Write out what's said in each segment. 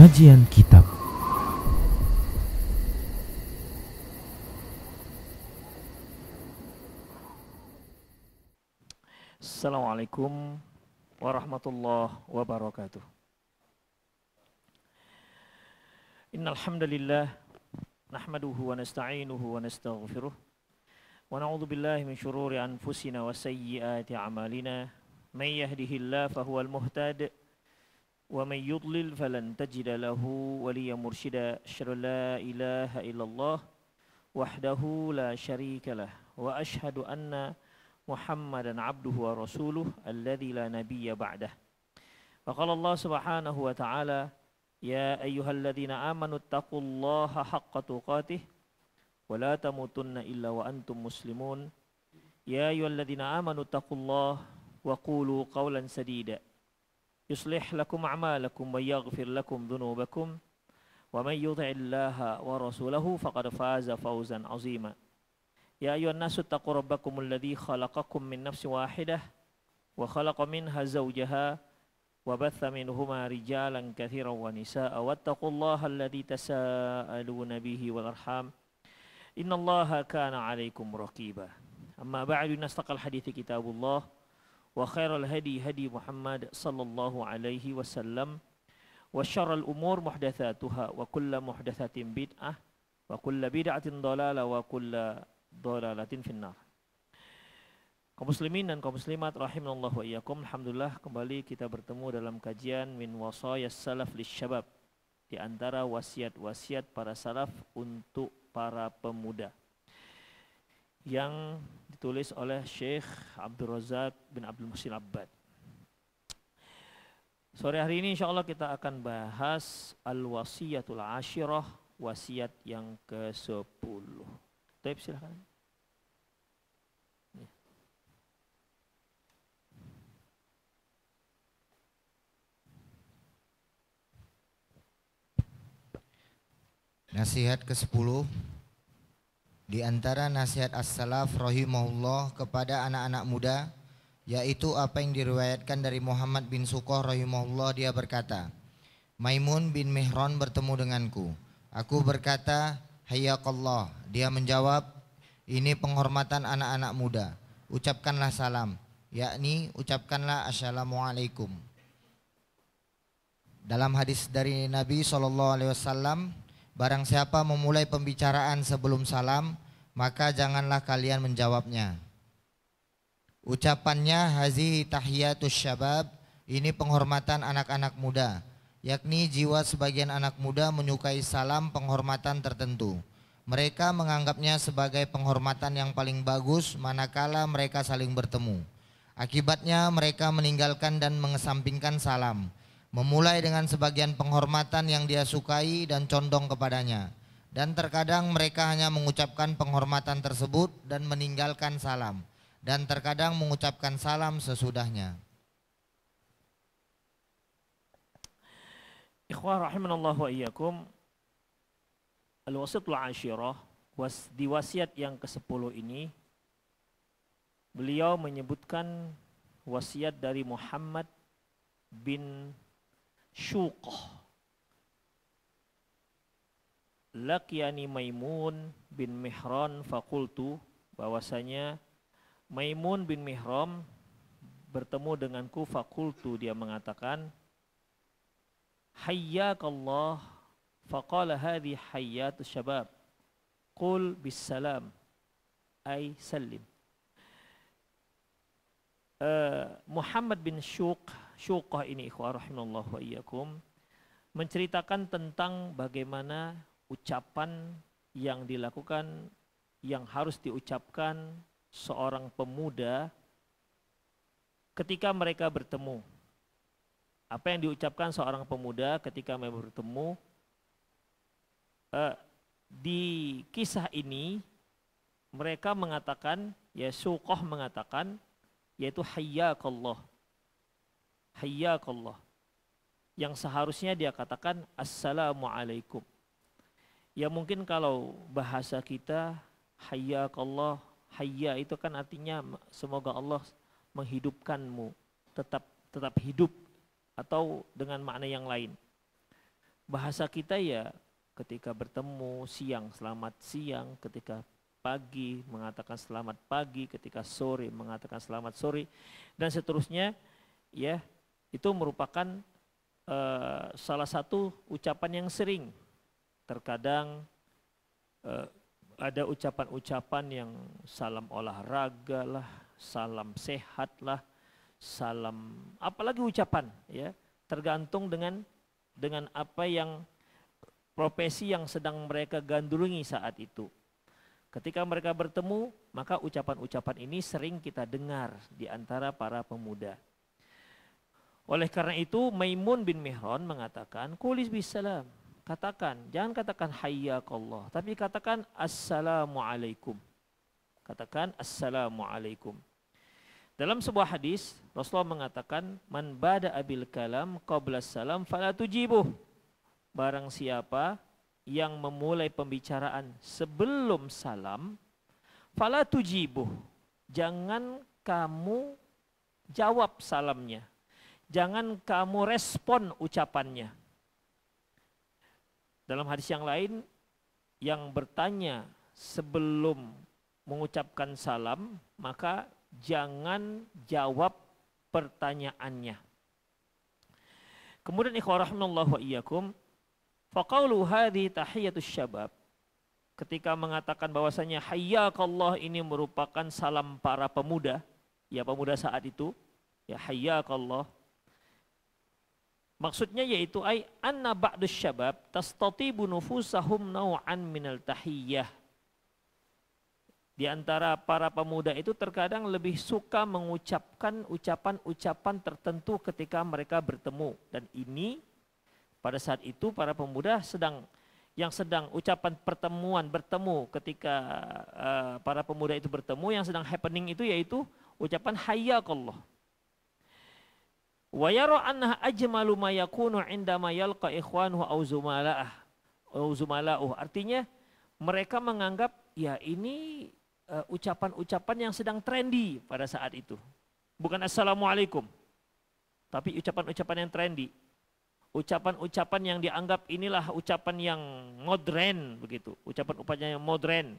Kajian Kitab. Assalamualaikum warahmatullahi wabarakatuh. Innal hamdalillah nahmaduhu wa nasta'inuhu wa nastaghfiruh wa na'udzu billahi min shururi anfusina wa sayyiati a'malina. May yahdihillahu fahuwal muhtad wa may yudlil falan tajida lahu waliyyan mursyida. Asyhadu an la ilaha illallah wahdahu la syarika lah wa asyhadu anna Muhammadan abduhu wa rasuluh alladzi la nabiyya ba'dah. Wa qala Allah subhanahu wa ta'ala, ya ayyuhalladzina amanu taqullaha haqqa tuqatih wa la tamutunna illa wa antum muslimun. Ya ayyuhalladzina amanu taqullaha wa qulu qawlan sadida yuslih lakum a'malakum wa yaghfir lakum dhunubakum wa may yuti'illaha wa rasulahu faqad faza fawzan 'azima. Ya ayyuhan nasu taqu rabbakumul ladzi khalaqakum min nafsin wahidah wa khalaqa minha zawjaha wa batha minhuma rijalan katsiran wa nisaa'a wattaqullaha alladzi tasaaluna bihi wal arham innallaha kana 'alaikum raqiba. Amma ba'du, nastaqal hadithi kitabullah wa khairal hadi hadi Muhammad sallallahu alaihi wasallam wa syarrul umur muhdatsatuha wa kullu muhdatsatin bid'ah wa kullu bid'atin dhalalah wa kullu dhalalatin finnar. Kaum muslimin dan kaum muslimat rahimanallah wa iyyakum. Alhamdulillah kembali kita bertemu dalam kajian min wasayas salaf lisyabab, di antara wasiat-wasiat para salaf untuk para pemuda, yang ditulis oleh Syekh Abdul Razak bin Abdul Muhsin Abbad. Sore hari ini insyaallah kita akan bahas al-wasiyatul ashirah, wasiat yang ke-10. Baik, silakan. Nasihat ke-10. Di antara nasihat as-salaf rahimahullah kepada anak-anak muda, yaitu apa yang diriwayatkan dari Muhammad bin Suqah rahimahullah, dia berkata, Maimun bin Mihran bertemu denganku. Aku berkata, Hayyaqallah. Dia menjawab, ini penghormatan anak-anak muda. Ucapkanlah salam, yakni ucapkanlah assalamualaikum. Dalam hadis dari Nabi SAW, barang siapa memulai pembicaraan sebelum salam, maka janganlah kalian menjawabnya. Ucapannya hazihi tahiyatus syabab, ini penghormatan anak-anak muda, yakni jiwa sebagian anak muda menyukai salam penghormatan tertentu. Mereka menganggapnya sebagai penghormatan yang paling bagus manakala mereka saling bertemu. Akibatnya mereka meninggalkan dan mengesampingkan salam, memulai dengan sebagian penghormatan yang dia sukai dan condong kepadanya. Dan terkadang mereka hanya mengucapkan penghormatan tersebut dan meninggalkan salam, dan terkadang mengucapkan salam sesudahnya. Ikhwah rahimanallah wa iyyakum. Al-wasiyatul ashirah, di wasiat yang ke-10 ini, beliau menyebutkan wasiat dari Muhammad bin Syuqah. Laqiyani Maimun bin Mihran faqultu, bahwasanya Maimun bin Mihran bertemu denganku, faqultu, dia mengatakan, Hayyaqallah. Faqala hadhi hayyatus syabab, qul bisalam ay salim. Muhammad bin Syuqah ini, ikhwah rahimallahu wa iyyakum, menceritakan tentang bagaimana ucapan yang dilakukan, yang harus diucapkan seorang pemuda ketika mereka bertemu. Apa yang diucapkan seorang pemuda ketika mereka bertemu? Di kisah ini mereka mengatakan, ya Syuqah mengatakan, yaitu hayyaqallah. Hayyaqallah. Yang seharusnya dia katakan assalamualaikum. Ya mungkin kalau bahasa kita hayyaqallah, hayya itu kan artinya semoga Allah menghidupkanmu, tetap hidup, atau dengan makna yang lain. bahasa kita ya ketika bertemu siang selamat siang, ketika pagi mengatakan selamat pagi, ketika sore mengatakan selamat sore, dan seterusnya ya, itu merupakan salah satu ucapan yang sering. Terkadang ada ucapan-ucapan yang salam olahraga lah, salam sehat lah, salam apalagi ucapan ya, tergantung dengan apa yang profesi yang sedang mereka gandrungi saat itu. Ketika mereka bertemu, maka ucapan-ucapan ini sering kita dengar di antara para pemuda. Oleh karena itu Maimun bin Mihran mengatakan, "Qulis bisalam." Katakan, jangan katakan hayyakallah, tapi katakan assalamualaikum. Katakan assalamualaikum. Dalam sebuah hadis Rasulullah mengatakan, "Man bada'a bil kalam qabla salam fala tujibuh." Barang siapa yang memulai pembicaraan sebelum salam, fala tujibuh. Jangan kamu jawab salamnya. Jangan kamu respon ucapannya. Dalam hadis yang lain, yang bertanya sebelum mengucapkan salam, maka jangan jawab pertanyaannya. Kemudian ikhwah rahimallahu wa iyyakum, faqaulu hadhi tahiyatus syabab. Ketika mengatakan bahwasanya hayyakallah ini merupakan salam para pemuda, ya pemuda saat itu, ya hayyakallah. Maksudnya yaitu anna ba'dus syabab tastatibu nufusahum naw'an minal tahiyyah. Di antara para pemuda itu terkadang lebih suka mengucapkan ucapan-ucapan tertentu ketika mereka bertemu, dan ini pada saat itu para pemuda sedang ucapan bertemu ketika para pemuda itu bertemu, yang sedang happening itu yaitu ucapan hayyakallah. Wa yara annaha ajmalu ma yakunu indama yalqa ikhwanuhu aw zumala'uh. Artinya mereka menganggap ya ini ucapan-ucapan yang sedang trendy pada saat itu. Bukan assalamualaikum, tapi ucapan-ucapan yang trendy. Ucapan-ucapan yang dianggap inilah ucapan yang modern begitu, ucapan-ucapan yang modern.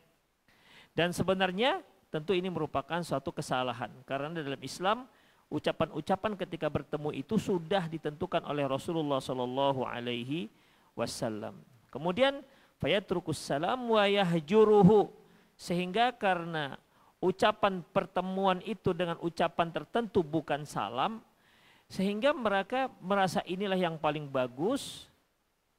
Dan sebenarnya tentu ini merupakan suatu kesalahan, karena dalam Islam ucapan-ucapan ketika bertemu itu sudah ditentukan oleh Rasulullah Shallallahu Alaihi Wasallam. Kemudian fayatrukus salam wa yahjuruhu, sehingga karena ucapan pertemuan itu dengan ucapan tertentu bukan salam, sehingga mereka merasa inilah yang paling bagus,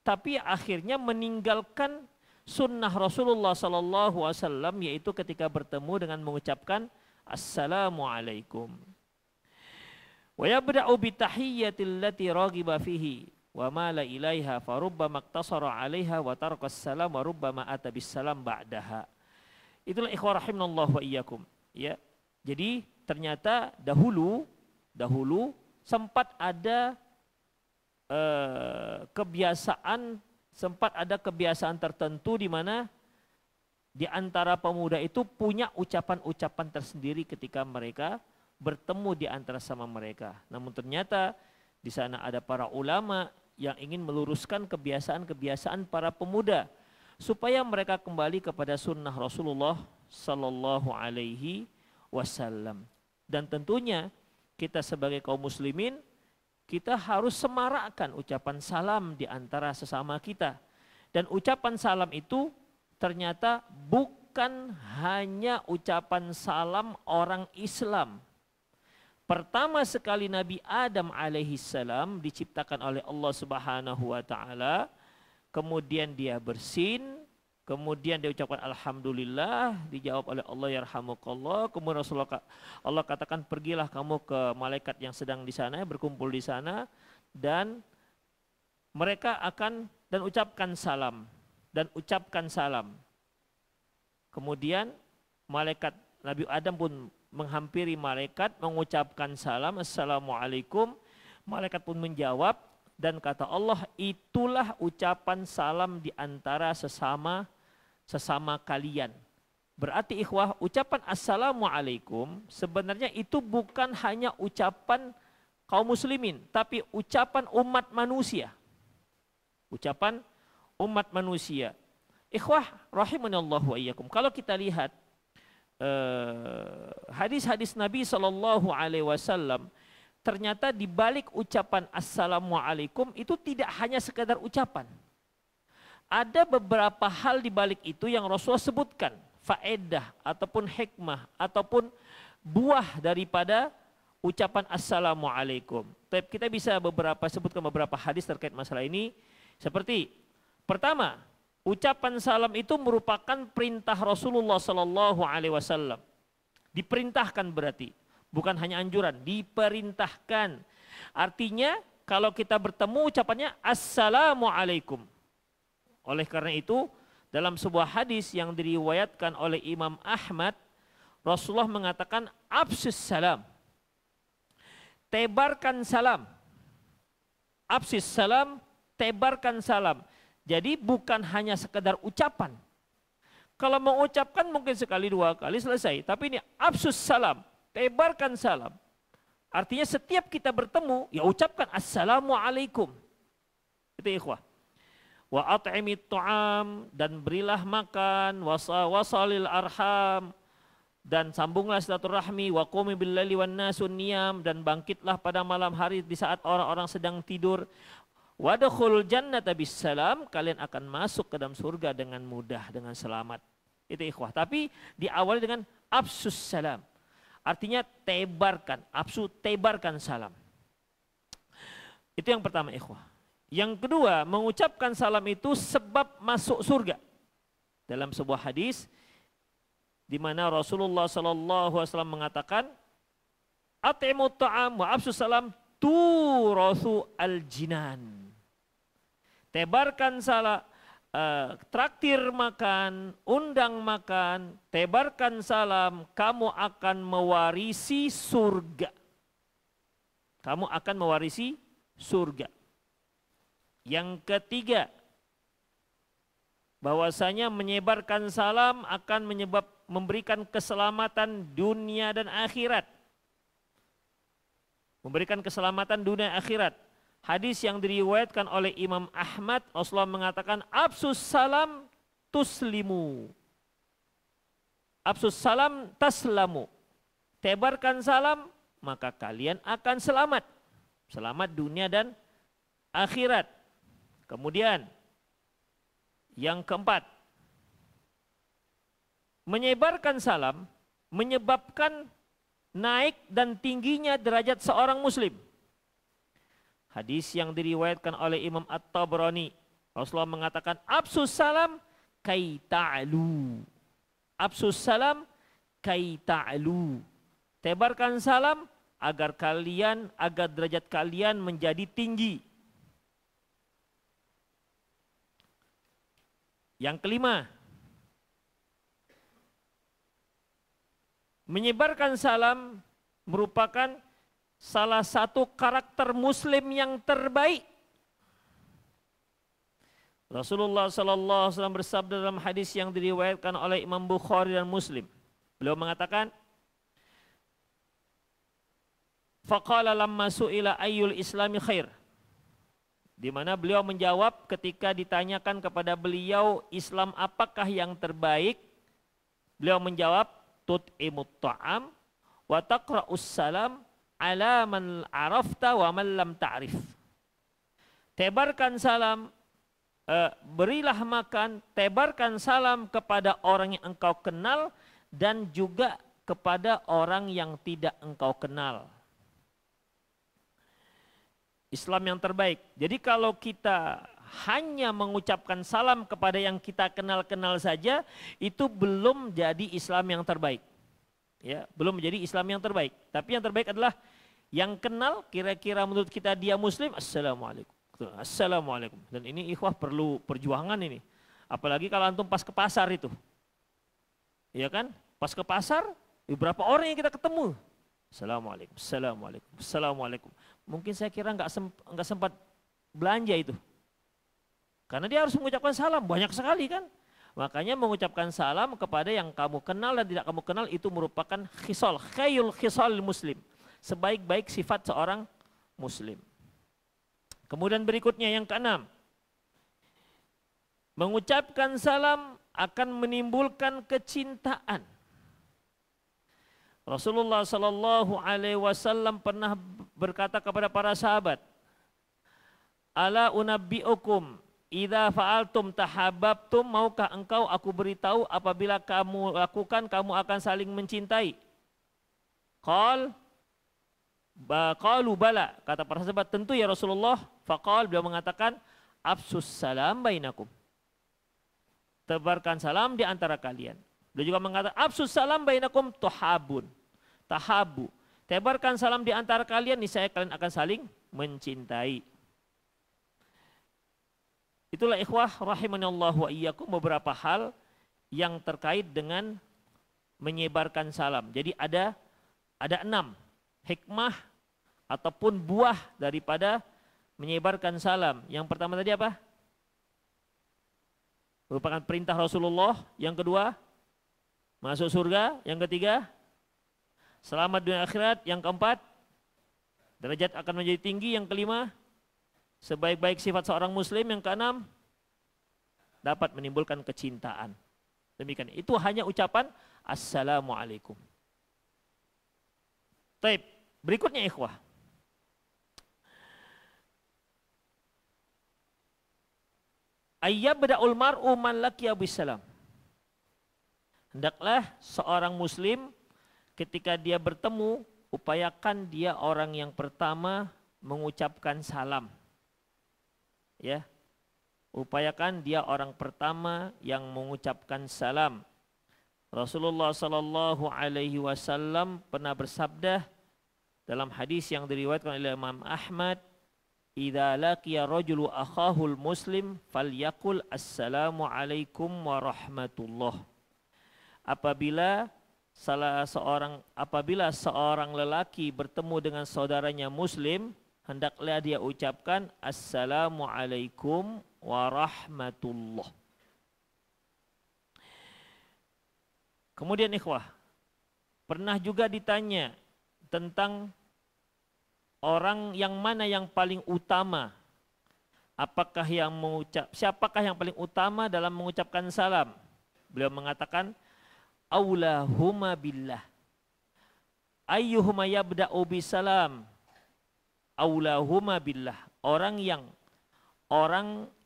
tapi akhirnya meninggalkan sunnah Rasulullah Sallallahu Alaihi Wasallam, yaitu ketika bertemu dengan mengucapkan assalamualaikum. Wa yabda'u bitahiyyatil lati raghiba fihi wa mala ilaiha farubbama iqtasara 'alaiha wa taraka as-salam wa rubbama ata bis-salam ba'daha. Itulah ikhwah rahimanallahu wa iyyakum, ya. Jadi ternyata dahulu sempat ada kebiasaan tertentu di mana di antara pemuda itu punya ucapan-ucapan tersendiri ketika mereka bertemu di antara sama mereka. Namun ternyata di sana ada para ulama yang ingin meluruskan kebiasaan-kebiasaan para pemuda supaya mereka kembali kepada sunnah Rasulullah Sallallahu Alaihi Wasallam. Dan tentunya kita sebagai kaum muslimin, kita harus semarakkan ucapan salam di antara sesama kita. Dan ucapan salam itu ternyata bukan hanya ucapan salam orang Islam. Pertama sekali Nabi Adam alaihissalam diciptakan oleh Allah Subhanahu wa taala, kemudian dia bersin, kemudian dia ucapkan alhamdulillah, dijawab oleh Allah yarhamukallah. Kemudian Allah katakan pergilah kamu ke malaikat yang sedang di sana, berkumpul di sana, dan mereka akan ucapkan salam. Kemudian malaikat Nabi Adam pun menghampiri malaikat, mengucapkan salam, assalamualaikum. Malaikat pun menjawab, dan kata Allah, itulah ucapan salam di antara sesama kalian. Berarti ikhwah, ucapan assalamualaikum sebenarnya itu bukan hanya ucapan kaum muslimin, tapi ucapan umat manusia. Ucapan umat manusia. Ikhwah rahimanallahu wa iyyakum. Kalau kita lihat hadis-hadis Nabi SAW, ternyata di balik ucapan assalamualaikum itu tidak hanya sekadar ucapan. Ada beberapa hal di balik itu yang Rasulullah sebutkan, faedah ataupun hikmah ataupun buah daripada ucapan assalamualaikum. Kita bisa sebutkan beberapa hadis terkait masalah ini. Seperti pertama, ucapan salam itu merupakan perintah Rasulullah SAW. Diperintahkan berarti, bukan hanya anjuran, diperintahkan. Artinya kalau kita bertemu ucapannya assalamualaikum. Oleh karena itu dalam sebuah hadis yang diriwayatkan oleh Imam Ahmad, Rasulullah mengatakan absus salam. Tebarkan salam. Absus salam, tebarkan salam. Jadi bukan hanya sekedar ucapan. Kalau mengucapkan mungkin sekali dua kali selesai. Tapi ini absus salam, tebarkan salam. Artinya setiap kita bertemu, ya ucapkan assalamualaikum. Itu ikhwah. Wa at'imit ta'am, dan berilah makan, wasalil arham, dan sambunglah silaturahmi, wa qumi bil laili wan nasun niyam, dan bangkitlah pada malam hari di saat orang-orang sedang tidur. Wadkhul jannata bisalam, kalian akan masuk ke dalam surga dengan mudah, dengan selamat. Itu ikhwah. Tapi diawali dengan absus salam. Artinya tebarkan, tebarkan salam. Itu yang pertama ikhwah. Yang kedua, mengucapkan salam itu sebab masuk surga. Dalam sebuah hadis di mana Rasulullah SAW mengatakan, at'imut ta'am wa absus salam turathu al-jinan. Tebarkan salam, traktir makan, undang makan, tebarkan salam, kamu akan mewarisi surga. Kamu akan mewarisi surga. Yang ketiga, bahwasanya menyebarkan salam akan memberikan keselamatan dunia dan akhirat. Memberikan keselamatan dunia dan akhirat. Hadis yang diriwayatkan oleh Imam Ahmad, Rasulullah mengatakan absus salam tuslimu. Absus salam taslamu. Tebarkan salam, maka kalian akan selamat. Selamat dunia dan akhirat. Kemudian yang keempat, menyebarkan salam menyebabkan naik dan tingginya derajat seorang muslim. Hadis yang diriwayatkan oleh Imam At-Tabrani, Rasulullah mengatakan absus salam kai ta'lu. Absus salam kai ta'lu. Tebarkan salam agar derajat kalian menjadi tinggi. Yang kelima, menyebarkan salam merupakan salah satu karakter muslim yang terbaik. Rasulullah SAW bersabda dalam hadis yang diriwayatkan oleh Imam Bukhari dan Muslim. Beliau mengatakan, faqala lamma su'ila ayyul islami khair. Di mana beliau menjawab ketika ditanyakan kepada beliau Islam apakah yang terbaik. Beliau menjawab, tut'imut ta'am wa taqra'us salam ala man arafta wa man lam ta'rif. Tebarkan salam, berilah makan, tebarkan salam kepada orang yang engkau kenal dan juga kepada orang yang tidak engkau kenal. Islam yang terbaik. Jadi kalau kita hanya mengucapkan salam kepada yang kita kenal-kenal saja, itu belum jadi Islam yang terbaik. Ya, belum menjadi Islam yang terbaik. Tapi yang terbaik adalah yang kenal, kira-kira menurut kita dia muslim, assalamualaikum. Assalamualaikum. Dan ini ikhwah perlu perjuangan ini. Apalagi kalau antum pas ke pasar itu. Ya kan? Pas ke pasar, berapa orang yang kita ketemu? Assalamualaikum, assalamualaikum, assalamualaikum. Mungkin saya kira nggak sempat belanja itu. Karena dia harus mengucapkan salam, banyak sekali kan. Makanya mengucapkan salam kepada yang kamu kenal dan tidak kamu kenal itu merupakan khisal, khayrul khisal muslim. Sebaik-baik sifat seorang muslim. Kemudian berikutnya yang keenam, Mengucapkan salam akan menimbulkan kecintaan. Rasulullah Sallallahu Alaihi Wasallam pernah berkata kepada para sahabat, Ala unabbi'ukum idza fa'altum tahabbabtum, maukah engkau aku beritahu apabila kamu lakukan kamu akan saling mencintai? Qalu bala, kata para sahabat tentu ya Rasulullah. Faqal, beliau mengatakan afsus salam bainakum, tebarkan salam di antara kalian. Beliau juga mengatakan afsus salam bainakum tahabu, tebarkan salam di antara kalian, niscaya kalian akan saling mencintai. Itulah ikhwah rahimanallah wa iyyakum beberapa hal yang terkait dengan menyebarkan salam. Jadi ada 6 hikmah ataupun buah daripada menyebarkan salam. Yang pertama tadi apa? Merupakan perintah Rasulullah. Yang kedua, masuk surga. Yang ketiga, selamat dunia akhirat. Yang keempat, derajat akan menjadi tinggi. Yang kelima, sebaik-baik sifat seorang muslim. Yang keenam, dapat menimbulkan kecintaan. Demikian. Itu hanya ucapan assalamualaikum. Baik, berikutnya ikhwah. Ayyabda'ul mar'u man laqiya bisalam. Hendaklah seorang muslim ketika dia bertemu, upayakan dia orang yang pertama mengucapkan salam. Ya. Upayakan dia orang pertama yang mengucapkan salam. Rasulullah sallallahu alaihi wasallam pernah bersabda dalam hadis yang diriwayatkan oleh Imam Ahmad, "Idza laqiya rajulu akhahul muslim falyaqul assalamu alaikum warahmatullah." Apabila seorang lelaki bertemu dengan saudaranya muslim, hendaklah dia ucapkan assalamu alaikum warahmatullah. Kemudian ikhwah, pernah juga ditanya tentang orang yang mana yang paling utama. Siapakah yang paling utama dalam mengucapkan salam? Beliau mengatakan aulahuma billah. Ayyuhuma yabda'u bisalam aulahuma billah. Orang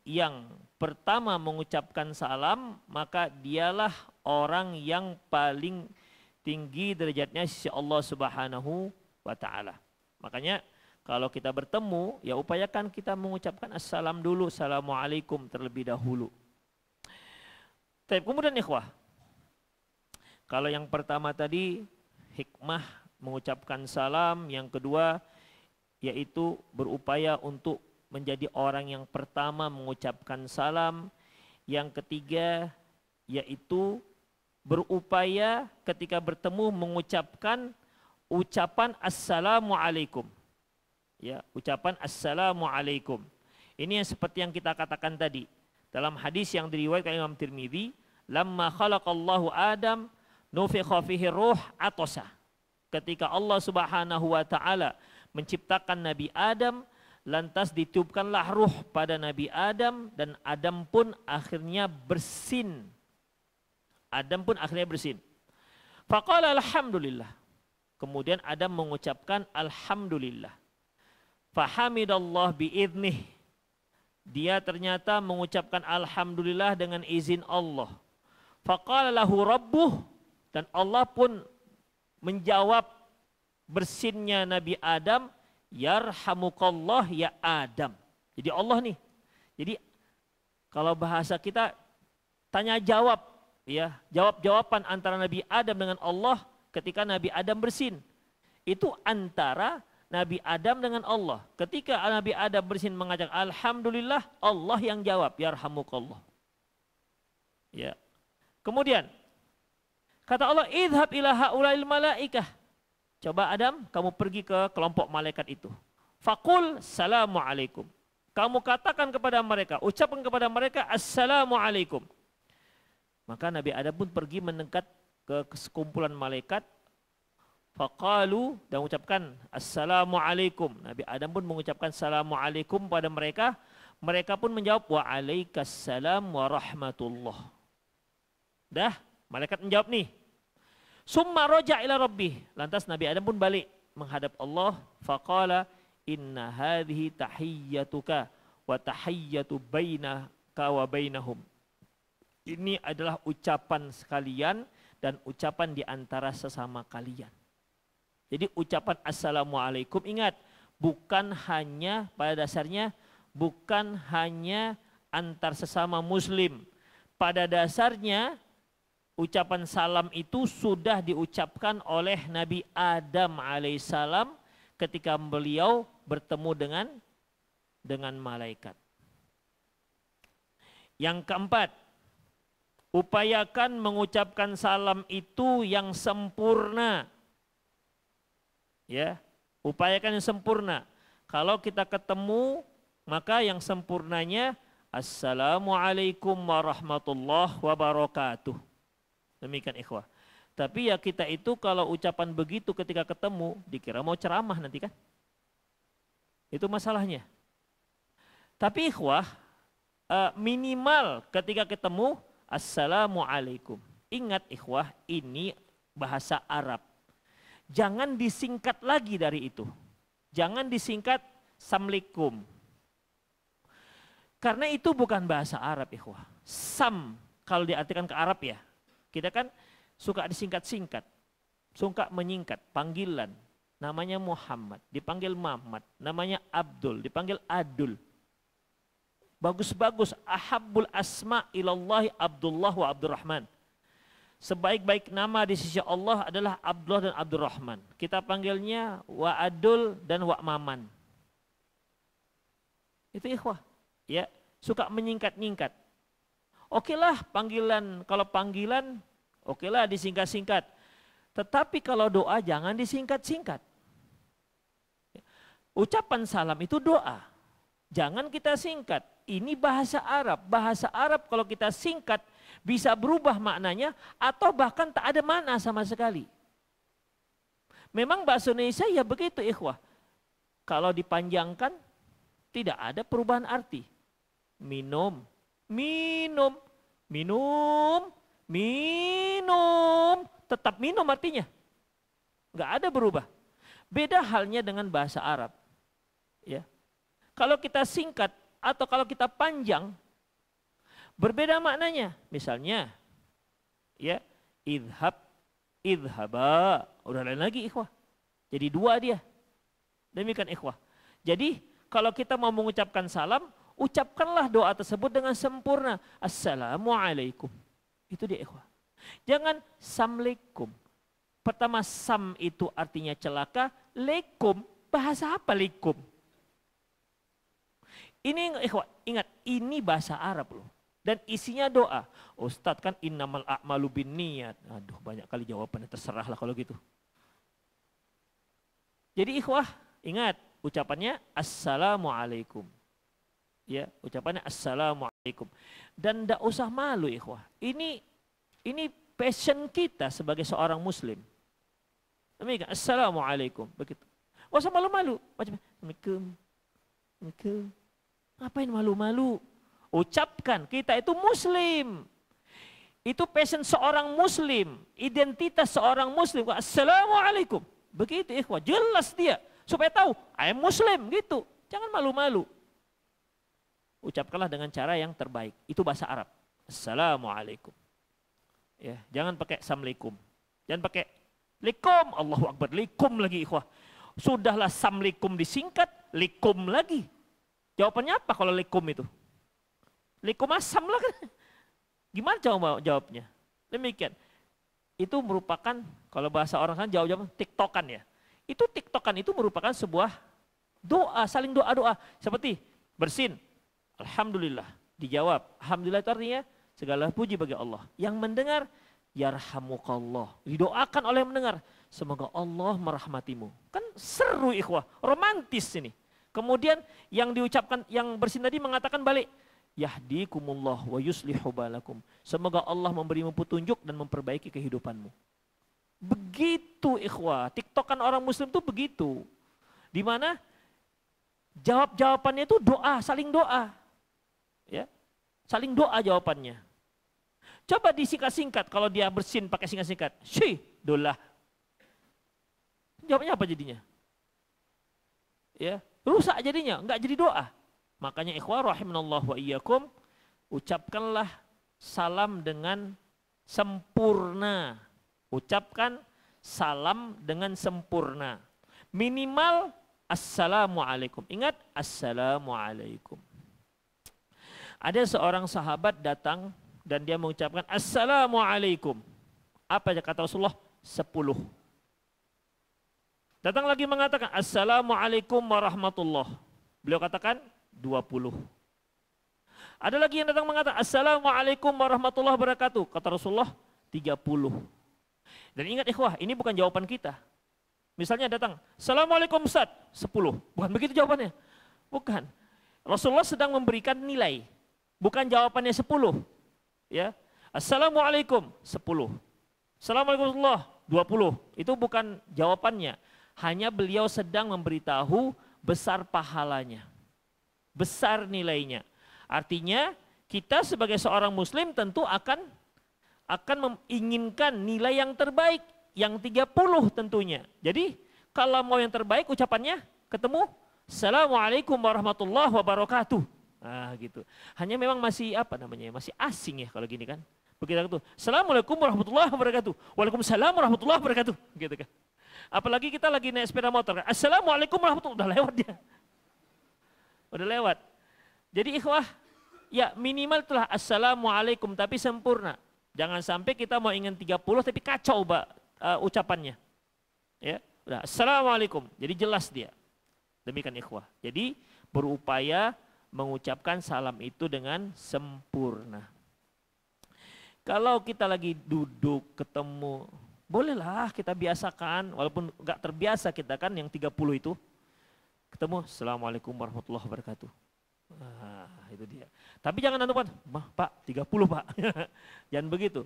yang pertama mengucapkan salam, maka dialah orang yang paling tinggi derajatnya sisi Allah Subhanahu wa taala. Makanya kalau kita bertemu, ya upayakan kita mengucapkan assalam dulu, assalamualaikum terlebih dahulu. Kemudian ikhwah, kalau yang pertama tadi hikmah mengucapkan salam, yang kedua yaitu berupaya untuk menjadi orang yang pertama mengucapkan salam, yang ketiga yaitu berupaya ketika bertemu mengucapkan ucapan assalamualaikum. Ya, ucapan assalamualaikum. Ini yang seperti yang kita katakan tadi dalam hadis yang diriwayatkan Imam Tirmidzi, lamma khalaqallahu Adam nufikha fihi ruh atosa. Ketika Allah Subhanahu wa taala menciptakan Nabi Adam, lantas ditiupkanlah ruh pada Nabi Adam dan Adam pun akhirnya bersin. Faqala alhamdulillah. Kemudian Adam mengucapkan alhamdulillah. Fahamidallah biidnih. Dia ternyata mengucapkan alhamdulillah dengan izin Allah. Faqala lahu rabbuh, dan Allah pun menjawab bersinnya Nabi Adam, yarhamukallah ya Adam. Jadi Allah nih. Jadi kalau bahasa kita tanya jawab, ya, jawab-jawaban antara Nabi Adam dengan Allah ketika Nabi Adam bersin. Itu antara Nabi Adam dengan Allah. Ketika Nabi Adam bersin mengajak alhamdulillah, Allah yang jawab yarhamukallah. Ya. Kemudian kata Allah, idhab ila haulail malaikah. Coba Adam, kamu pergi ke kelompok malaikat itu. Faqul salamu alaikum. Kamu katakan kepada mereka, ucapkan kepada mereka assalamu alaikum. Maka Nabi Adam pun pergi mendekat ke sekumpulan malaikat. Faqalu, dan mengucapkan assalamu alaikum. Nabi Adam pun mengucapkan assalamu alaikum pada mereka. Mereka pun menjawab waalaikumsalam warahmatullah. Dah, malaikat menjawab nih. Summa roja ila rabbih. Lantas Nabi Adam pun balik menghadap Allah. Faqala inna hadhihi tahiyyatuka wa tahiyyatu bainaka wa bainahum. Ini adalah ucapan sekalian dan ucapan di antara sesama kalian. Jadi ucapan assalamualaikum, ingat, bukan hanya pada dasarnya bukan hanya antar sesama muslim. Pada dasarnya ucapan salam itu sudah diucapkan oleh Nabi Adam alaihissalam ketika beliau bertemu dengan malaikat. Yang keempat, upayakan mengucapkan salam itu yang sempurna. Ya, upayakan yang sempurna. Kalau kita ketemu, maka yang sempurnanya assalamualaikum warahmatullahi wabarakatuh. Demikian ikhwah. Tapi ya kita itu kalau ucapan begitu ketika ketemu, dikira mau ceramah nanti kan. Itu masalahnya. Tapi ikhwah, minimal ketika ketemu, assalamualaikum. Ingat ikhwah, ini bahasa Arab. Jangan disingkat lagi dari itu. Jangan disingkat Assalamualaikum. Karena itu bukan bahasa Arab ikhwah. Sam, kalau diartikan ke Arab ya. Kita kan suka disingkat-singkat. Suka menyingkat, panggilan. Namanya Muhammad, dipanggil Muhammad. Namanya Abdul, dipanggil Adul. Bagus-bagus, ahabbul asma ilallahi Abdullah wa Abdurrahman. Sebaik-baik nama di sisi Allah adalah Abdullah dan Abdurrahman. Kita panggilnya wa Adul dan wa Maman. Itu ikhwah. Ya, suka menyingkat-nyingkat. Okelah panggilan, kalau panggilan okelah disingkat-singkat. Tetapi kalau doa jangan disingkat-singkat. Ucapan salam itu doa. Jangan kita singkat. Ini bahasa Arab. Bahasa Arab kalau kita singkat bisa berubah maknanya atau bahkan tak ada makna sama sekali. Memang bahasa Indonesia ya begitu ikhwah. Kalau dipanjangkan tidak ada perubahan arti. Minum, minum, minum, minum. Tetap minum artinya. Enggak ada berubah. Beda halnya dengan bahasa Arab. Ya. Kalau kita singkat atau kalau kita panjang, berbeda maknanya. Misalnya, ya, idhab, idhaba. Udah lain lagi ikhwah. Jadi dua dia. Demikian ikhwah. Jadi kalau kita mau mengucapkan salam, ucapkanlah doa tersebut dengan sempurna. Assalamualaikum. Itu dia ikhwah. Jangan Assalamualaikum. Pertama sam itu artinya celaka. Leikum, bahasa apa leikum? Ini ikhwah, ingat ini bahasa Arab loh. Dan isinya doa. Ustadz kan innamal a'malu binniyat. Aduh banyak kali jawabannya, terserahlah kalau gitu. Jadi ikhwah, ingat ucapannya assalamualaikum. Ya, ucapannya assalamualaikum. Dan tidak usah malu ikhwah. Ini passion kita sebagai seorang muslim. Demikian, assalamualaikum. Begitu. Gak usah malu-malu. Macam assalamualaikum. Assalamualaikum. Ngapain malu-malu? Ucapkan, kita itu muslim. Itu passion seorang muslim. Identitas seorang muslim. Assalamualaikum. Begitu ikhwah, jelas dia. Supaya tahu, I am muslim gitu. Jangan malu-malu. Ucapkanlah dengan cara yang terbaik. Itu bahasa Arab. Assalamualaikum. Ya, jangan pakai assalamualaikum. Jangan pakai likum. Allahu Akbar, likum lagi ikhwah. Sudahlah assalamualaikum disingkat, likum lagi. Jawabannya apa kalau likum itu? Likum asam lah kan. Gimana jawabnya? Demikian. Itu merupakan, kalau bahasa orang kan jawab tiktokan ya. Itu tiktokan itu merupakan sebuah doa, saling doa-doa. Seperti bersin, alhamdulillah, dijawab. Alhamdulillah itu artinya segala puji bagi Allah. Yang mendengar, yarhamukallah. Didoakan oleh yang mendengar, semoga Allah merahmatimu. Kan seru ikhwah, romantis ini. Kemudian yang diucapkan, yang bersin tadi mengatakan balik, yahdikumullah wa yuslihu balakum. Semoga Allah memberimu petunjuk dan memperbaiki kehidupanmu. Begitu ikhwah, tiktokan orang muslim itu begitu. Dimana jawab-jawabannya itu doa, saling doa. Ya, saling doa jawabannya. Coba disingkat-singkat, kalau dia bersin pakai singkat-singkat. Dolah. Jawabnya apa jadinya? Ya, rusak jadinya, enggak jadi doa. Makanya ikhwah rahimanallah wa iyyakum, ucapkanlah salam dengan sempurna. Ucapkan salam dengan sempurna. Minimal assalamualaikum. Ingat, assalamualaikum. Ada seorang sahabat datang dan dia mengucapkan assalamualaikum. Apa kata Rasulullah? 10. Datang lagi mengatakan assalamualaikum warahmatullah. Beliau katakan 20. Ada lagi yang datang mengatakan assalamualaikum warahmatullahi wabarakatuh. Kata Rasulullah 30. Dan ingat ikhwah, ini bukan jawaban kita. Misalnya datang, assalamualaikum Ustaz, 10. Bukan begitu jawabannya. Bukan. Rasulullah sedang memberikan nilai. Bukan jawabannya 10. Ya. Assalamualaikum 10. Assalamualaikum warahmatullahi 20. Itu bukan jawabannya. Hanya beliau sedang memberitahu besar pahalanya. Besar nilainya. Artinya kita sebagai seorang muslim tentu akan menginginkan nilai yang terbaik. Yang 30 tentunya. Jadi kalau mau yang terbaik ucapannya ketemu assalamualaikum warahmatullahi wabarakatuh. Nah gitu. Hanya memang masih masih asing ya kalau gini kan. Begitu tuh. Assalamualaikum warahmatullahi wabarakatuh. Waalaikumsalam warahmatullahi wabarakatuh. Gitu kan. Apalagi kita lagi naik sepeda motor kan. Assalamualaikum warahmatullahi wabarakatuh. Udah lewat dia. Udah lewat. Jadi ikhwah, ya minimal telah assalamualaikum tapi sempurna. Jangan sampai kita mau ingin 30 tapi kacau ucapannya. Ya, udah assalamualaikum. Jadi jelas dia. Demikian ikhwah. Jadi berupaya mengucapkan salam itu dengan sempurna. Kalau kita lagi duduk ketemu, bolehlah kita biasakan walaupun enggak terbiasa kita kan yang 30 itu. Ketemu assalamualaikum warahmatullahi wabarakatuh. Nah, itu dia. Tapi jangan antum kan, Pak 30 Pak. Jangan begitu.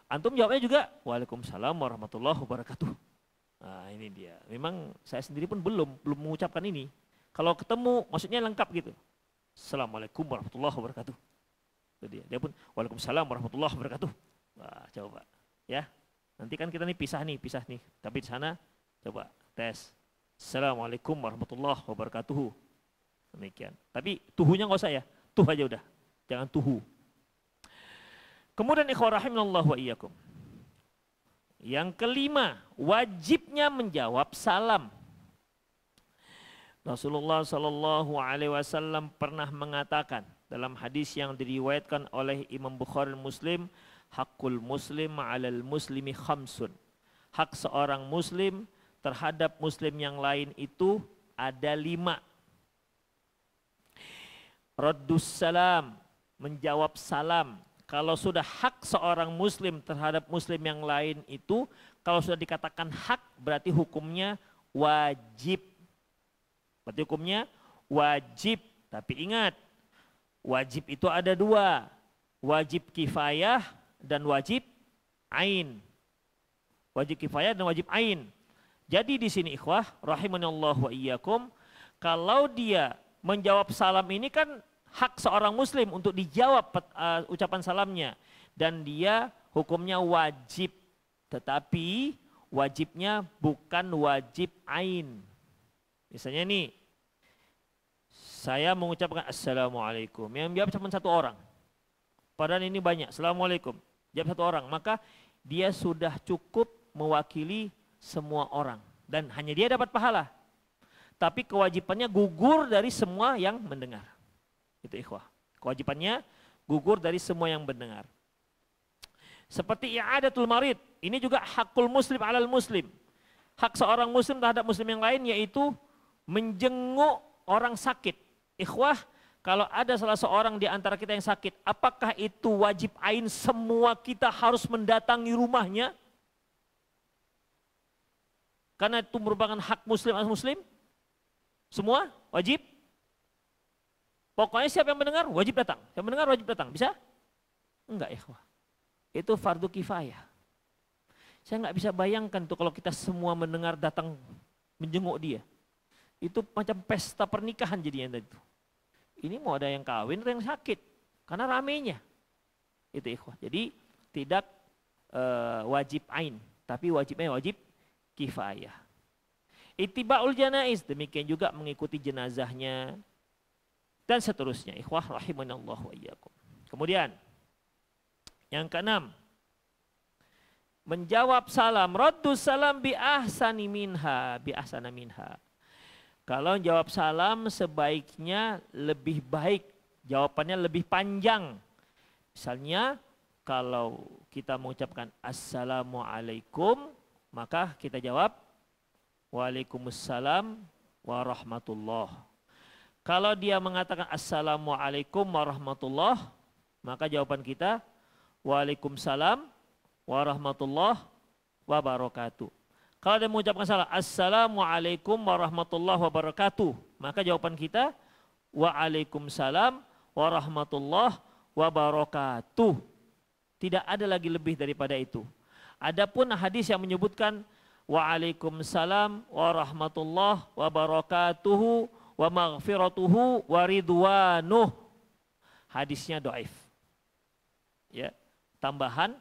Antum jawabnya juga waalaikumsalam warahmatullahi wabarakatuh. Nah, ini dia. Memang saya sendiri pun belum mengucapkan ini. Kalau ketemu maksudnya lengkap gitu. Assalamualaikum warahmatullahi wabarakatuh. Itu dia. Dia pun waalaikumsalam warahmatullahi wabarakatuh. Wah, coba ya. Nanti kan kita pisah nih. Tapi di sana coba tes. Assalamualaikum warahmatullahi wabarakatuh. Demikian. Tapi tuhunya nggak usah ya. Tuh aja udah. Jangan tuhu. Kemudian ikhwah rahimanallah wa iyyakum. Yang kelima, wajibnya menjawab salam. Rasulullah sallallahu alaihi wasallam pernah mengatakan dalam hadis yang diriwayatkan oleh Imam Bukhari Muslim, hakul muslim 'alal muslimi khamsun. Hak seorang muslim terhadap muslim yang lain itu ada 5. Raddus salam, menjawab salam. Kalau sudah hak seorang muslim terhadap muslim yang lain itu, kalau sudah dikatakan hak berarti hukumnya wajib. Berarti hukumnya wajib. Tapi ingat, wajib itu ada 2. Wajib kifayah dan wajib ain. Wajib kifayah dan wajib ain. Jadi di sini ikhwah rahimanallah wa iyyakum, kalau dia menjawab salam ini kan hak seorang muslim untuk dijawab ucapan salamnya. Dan dia hukumnya wajib. Tetapi wajibnya bukan wajib ain. Misalnya nih, saya mengucapkan assalamualaikum. Yang jawab cuma 1 orang. Padahal ini banyak. Assalamualaikum. Jawab 1 orang. Maka dia sudah cukup mewakili semua orang. Dan hanya dia dapat pahala. Tapi kewajibannya gugur dari semua yang mendengar. Itu ikhwah. Kewajibannya gugur dari semua yang mendengar. Seperti i'adatul marid. Ini juga hakul muslim 'alal muslim. Hak seorang muslim terhadap muslim yang lain yaitu menjenguk orang sakit. Ikhwah, kalau ada salah seorang di antara kita yang sakit, apakah itu wajib ain semua kita harus mendatangi rumahnya? Karena itu merupakan hak muslim atas muslim. Semua wajib. Pokoknya siapa yang mendengar wajib datang. Yang mendengar wajib datang. Bisa? Enggak ya. Itu fardu kifayah. Saya nggak bisa bayangkan tuh kalau kita semua mendengar datang menjenguk dia. Itu macam pesta pernikahan jadinya itu. Ini mau ada yang kawin atau yang sakit. Karena ramenya. Itu ikhwah. Jadi tidak wajib ain, tapi wajibnya wajib kifayah. Ittiba'ul janaiz, demikian juga mengikuti jenazahnya dan seterusnya. Ikhwah rahimanallahu wa iyyakum. Kemudian yang keenam, menjawab salam, raddus salam bi ahsani minha, bi ahsana minha. Kalau jawab salam sebaiknya lebih baik, jawabannya lebih panjang. Misalnya kalau kita mengucapkan assalamualaikum, maka kita jawab waalaikumsalam warahmatullah. Kalau dia mengatakan assalamualaikum warahmatullah, maka jawaban kita waalaikumsalam warahmatullah wabarakatuh. Kalau dia mengucapkan salam assalamualaikum warahmatullah wabarakatuh, maka jawaban kita waalaikumsalam warahmatullah wabarakatuh. Tidak ada lagi lebih daripada itu. Adapun hadis yang menyebutkan waalaikumsalam warahmatullah wabarakatuhu wa maghfiratuhu wa ridwanuh, hadisnya dhaif. Ya, tambahan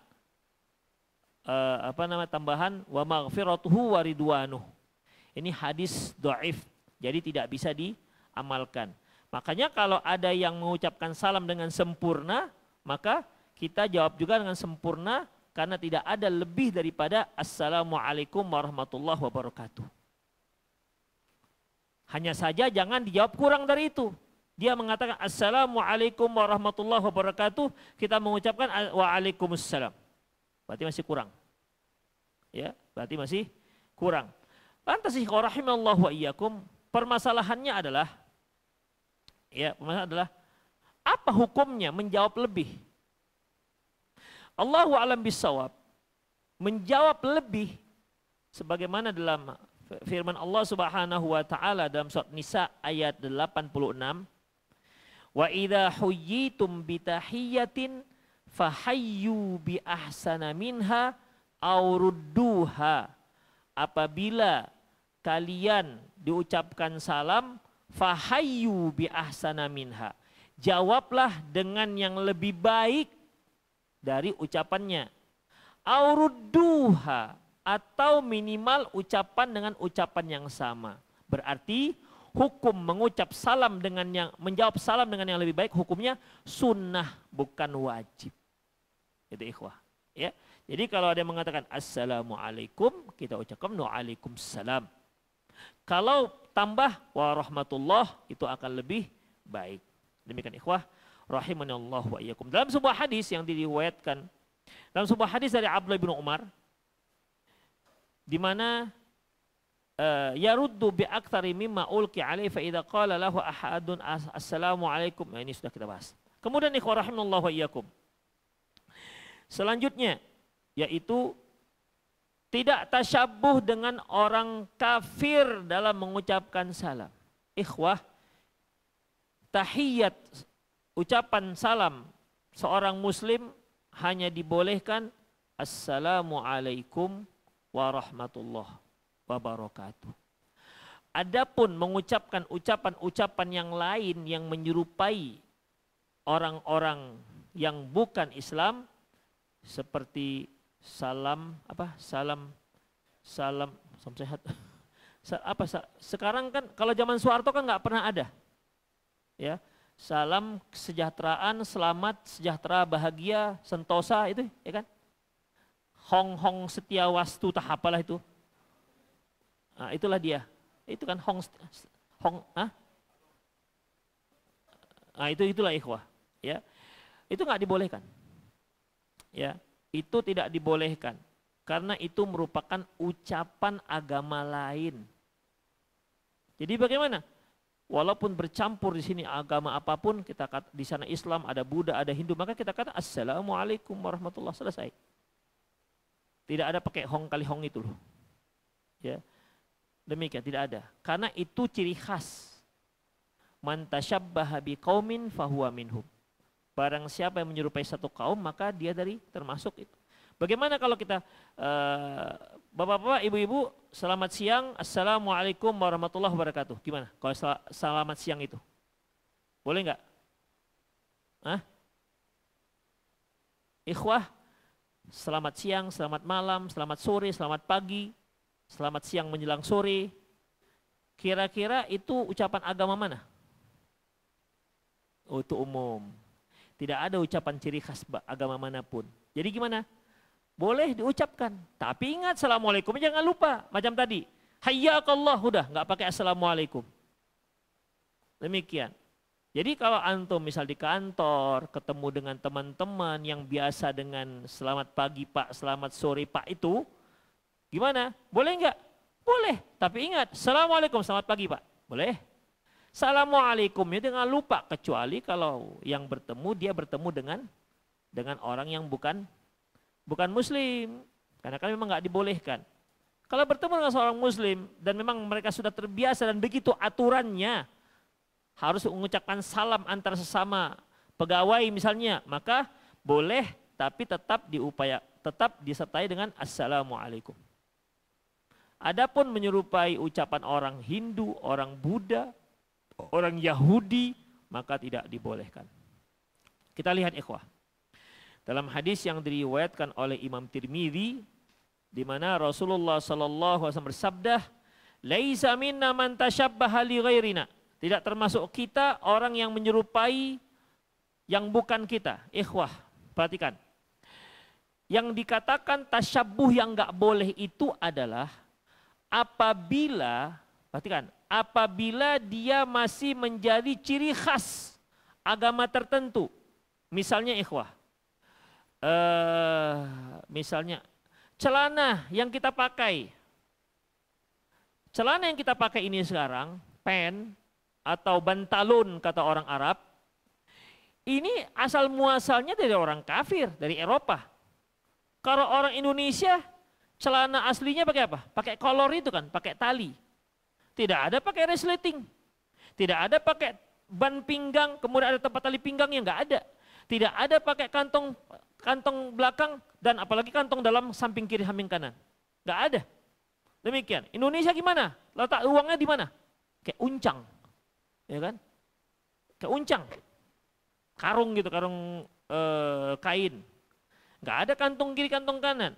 tambahan wa maghfiratuhu wa ridwanuh. Ini hadis dhaif, jadi tidak bisa diamalkan. Makanya kalau ada yang mengucapkan salam dengan sempurna, maka kita jawab juga dengan sempurna, karena tidak ada lebih daripada assalamualaikum warahmatullahi wabarakatuh. Hanya saja jangan dijawab kurang dari itu. Dia mengatakan assalamualaikum warahmatullahi wabarakatuh, kita mengucapkan waalaikumsalam. Berarti masih kurang. Ya, berarti masih kurang. Lantas ikhwah rahimallahu wa iyyakum, permasalahannya adalah apa hukumnya menjawab lebih? Allahu a'lam bissawab. Menjawab lebih sebagaimana dalam firman Allah Subhanahu wa taala dalam surat Nisa ayat 86, wa idza huyyitum bi tahiyyatin fahayyu bi ahsana minha aw rudduha. Apabila kalian diucapkan salam, fahayyu bi ahsana minha, jawablah dengan yang lebih baik dari ucapannya. Aw rudduha, atau minimal ucapan dengan ucapan yang sama. Berarti hukum mengucap salam dengan yang menjawab salam dengan yang lebih baik hukumnya sunnah, bukan wajib. Itu ikhwah. Ya. Jadi kalau ada yang mengatakan assalamualaikum, kita ucapkan waalaikumsalam. Kalau tambah warahmatullah, itu akan lebih baik. Demikian ikhwah rahimanallahu wa iyyakum. Dalam sebuah hadis yang diriwayatkan, dalam sebuah hadis dari Abdullah bin Umar, di mana yaruddu bi aktsari mimma ulqi alaihi fa idza qala lahu ahadun assalamu alaikum. Nah, ini sudah kita bahas. Kemudian ikhwah rahimanallahu wa iyyakum, selanjutnya yaitu tidak tasyabbuh dengan orang kafir dalam mengucapkan salam. Ikhwah, tahiyat, ucapan salam seorang muslim hanya dibolehkan assalamualaikum warahmatullahi wabarakatuh. Adapun mengucapkan ucapan-ucapan yang lain yang menyerupai orang-orang yang bukan Islam, seperti salam sehat. Sekarang kan kalau zaman Soeharto kan nggak pernah ada. Ya, salam kesejahteraan, selamat, sejahtera, bahagia, sentosa itu, ya kan? Hong Hong Setia Wastu tah apalah itu. Nah, itulah dia. Itu kan itulah ikhwah, ya. Itu nggak dibolehkan. Ya, itu tidak dibolehkan karena itu merupakan ucapan agama lain. Jadi bagaimana? Walaupun bercampur di sini agama apapun, kita kata di sana Islam, ada Buddha, ada Hindu, maka kita kata assalamualaikum warahmatullahi, selesai. Tidak ada pakai hong kali hong itu loh. Ya. Demikian, tidak ada. Karena itu ciri khas. Man tasyabbaha biqaumin fahuwa minhum. Barang siapa yang menyerupai satu kaum, maka dia termasuk itu. Bagaimana kalau kita bapak-bapak, ibu-ibu, selamat siang, assalamualaikum warahmatullahi wabarakatuh. Gimana kalau selamat siang itu? Boleh nggak? Ikhwah, selamat siang, selamat malam, selamat sore, selamat pagi, selamat siang menjelang sore. Kira-kira itu ucapan agama mana? Oh, itu umum. Tidak ada ucapan ciri khas agama manapun. Jadi gimana? Boleh diucapkan. Tapi ingat, assalamualaikum jangan lupa. Macam tadi, hayyakallah, udah nggak pakai assalamualaikum. Demikian. Jadi kalau antum misal di kantor, ketemu dengan teman-teman yang biasa dengan selamat pagi Pak, selamat sore Pak itu, gimana? Boleh nggak? Boleh. Tapi ingat, assalamualaikum, selamat pagi Pak. Boleh. Assalamualaikumnya jangan lupa, kecuali kalau yang bertemu dia bertemu dengan orang yang bukan muslim, karena kan memang nggak dibolehkan. Kalau bertemu dengan seorang muslim dan memang mereka sudah terbiasa dan begitu aturannya harus mengucapkan salam antar sesama pegawai misalnya, maka boleh, tapi tetap disertai dengan assalamualaikum. Adapun menyerupai ucapan orang Hindu, orang Buddha, orang Yahudi, maka tidak dibolehkan. Kita lihat ikhwah. Dalam hadis yang diriwayatkan oleh Imam Tirmidzi, di mana Rasulullah sallallahu alaihi wasallam bersabda, "Laisa minna man tashabbaha li ghairina." Tidak termasuk kita orang yang menyerupai yang bukan kita. Ikhwah, perhatikan. Yang dikatakan tasyabbuh yang enggak boleh itu adalah apabila, perhatikan, apabila dia masih menjadi ciri khas agama tertentu. Misalnya ikhwah, misalnya celana yang kita pakai. Celana yang kita pakai ini sekarang, pen atau bantalon kata orang Arab, ini asal muasalnya dari orang kafir, dari Eropa. Kalau orang Indonesia, celana aslinya pakai apa? Pakai kolor itu kan, pakai tali. Tidak ada pakai resleting. Tidak ada pakai ban pinggang, kemudian ada tempat tali pinggangnya, enggak ada. Tidak ada pakai kantong belakang dan apalagi kantong dalam samping kiri samping kanan. Enggak ada. Demikian. Indonesia gimana? Letak uangnya di mana? Kayak uncang. Ya kan? Kayak uncang. Karung gitu, karung kain. Enggak ada kantong kiri, kantong kanan.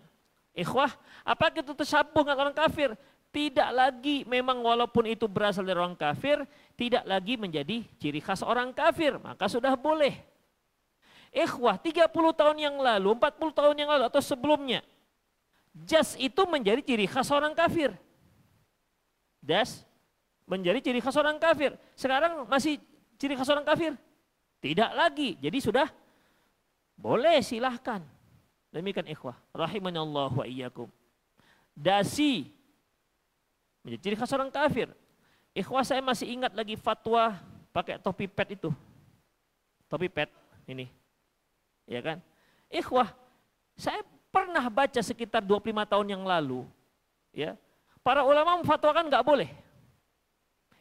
Ikhwah, apakah itu tersabuh dengan orang kafir? Tidak lagi, memang walaupun itu berasal dari orang kafir, tidak lagi menjadi ciri khas orang kafir, maka sudah boleh. Ikhwah, 30 tahun yang lalu, 40 tahun yang lalu atau sebelumnya, jas itu menjadi ciri khas orang kafir. Jas menjadi ciri khas orang kafir. Sekarang masih ciri khas orang kafir? Tidak lagi, jadi sudah boleh, silahkan. Demikian ikhwah, rahimanallah wa iyyakum. Dasi menjadi ciri khas orang kafir. Ikhwah, saya masih ingat lagi fatwa pakai topi pet itu. Topi pet ini. Ya kan? Ikhwah, saya pernah baca sekitar 25 tahun yang lalu, ya. Para ulama memfatwakan nggak boleh.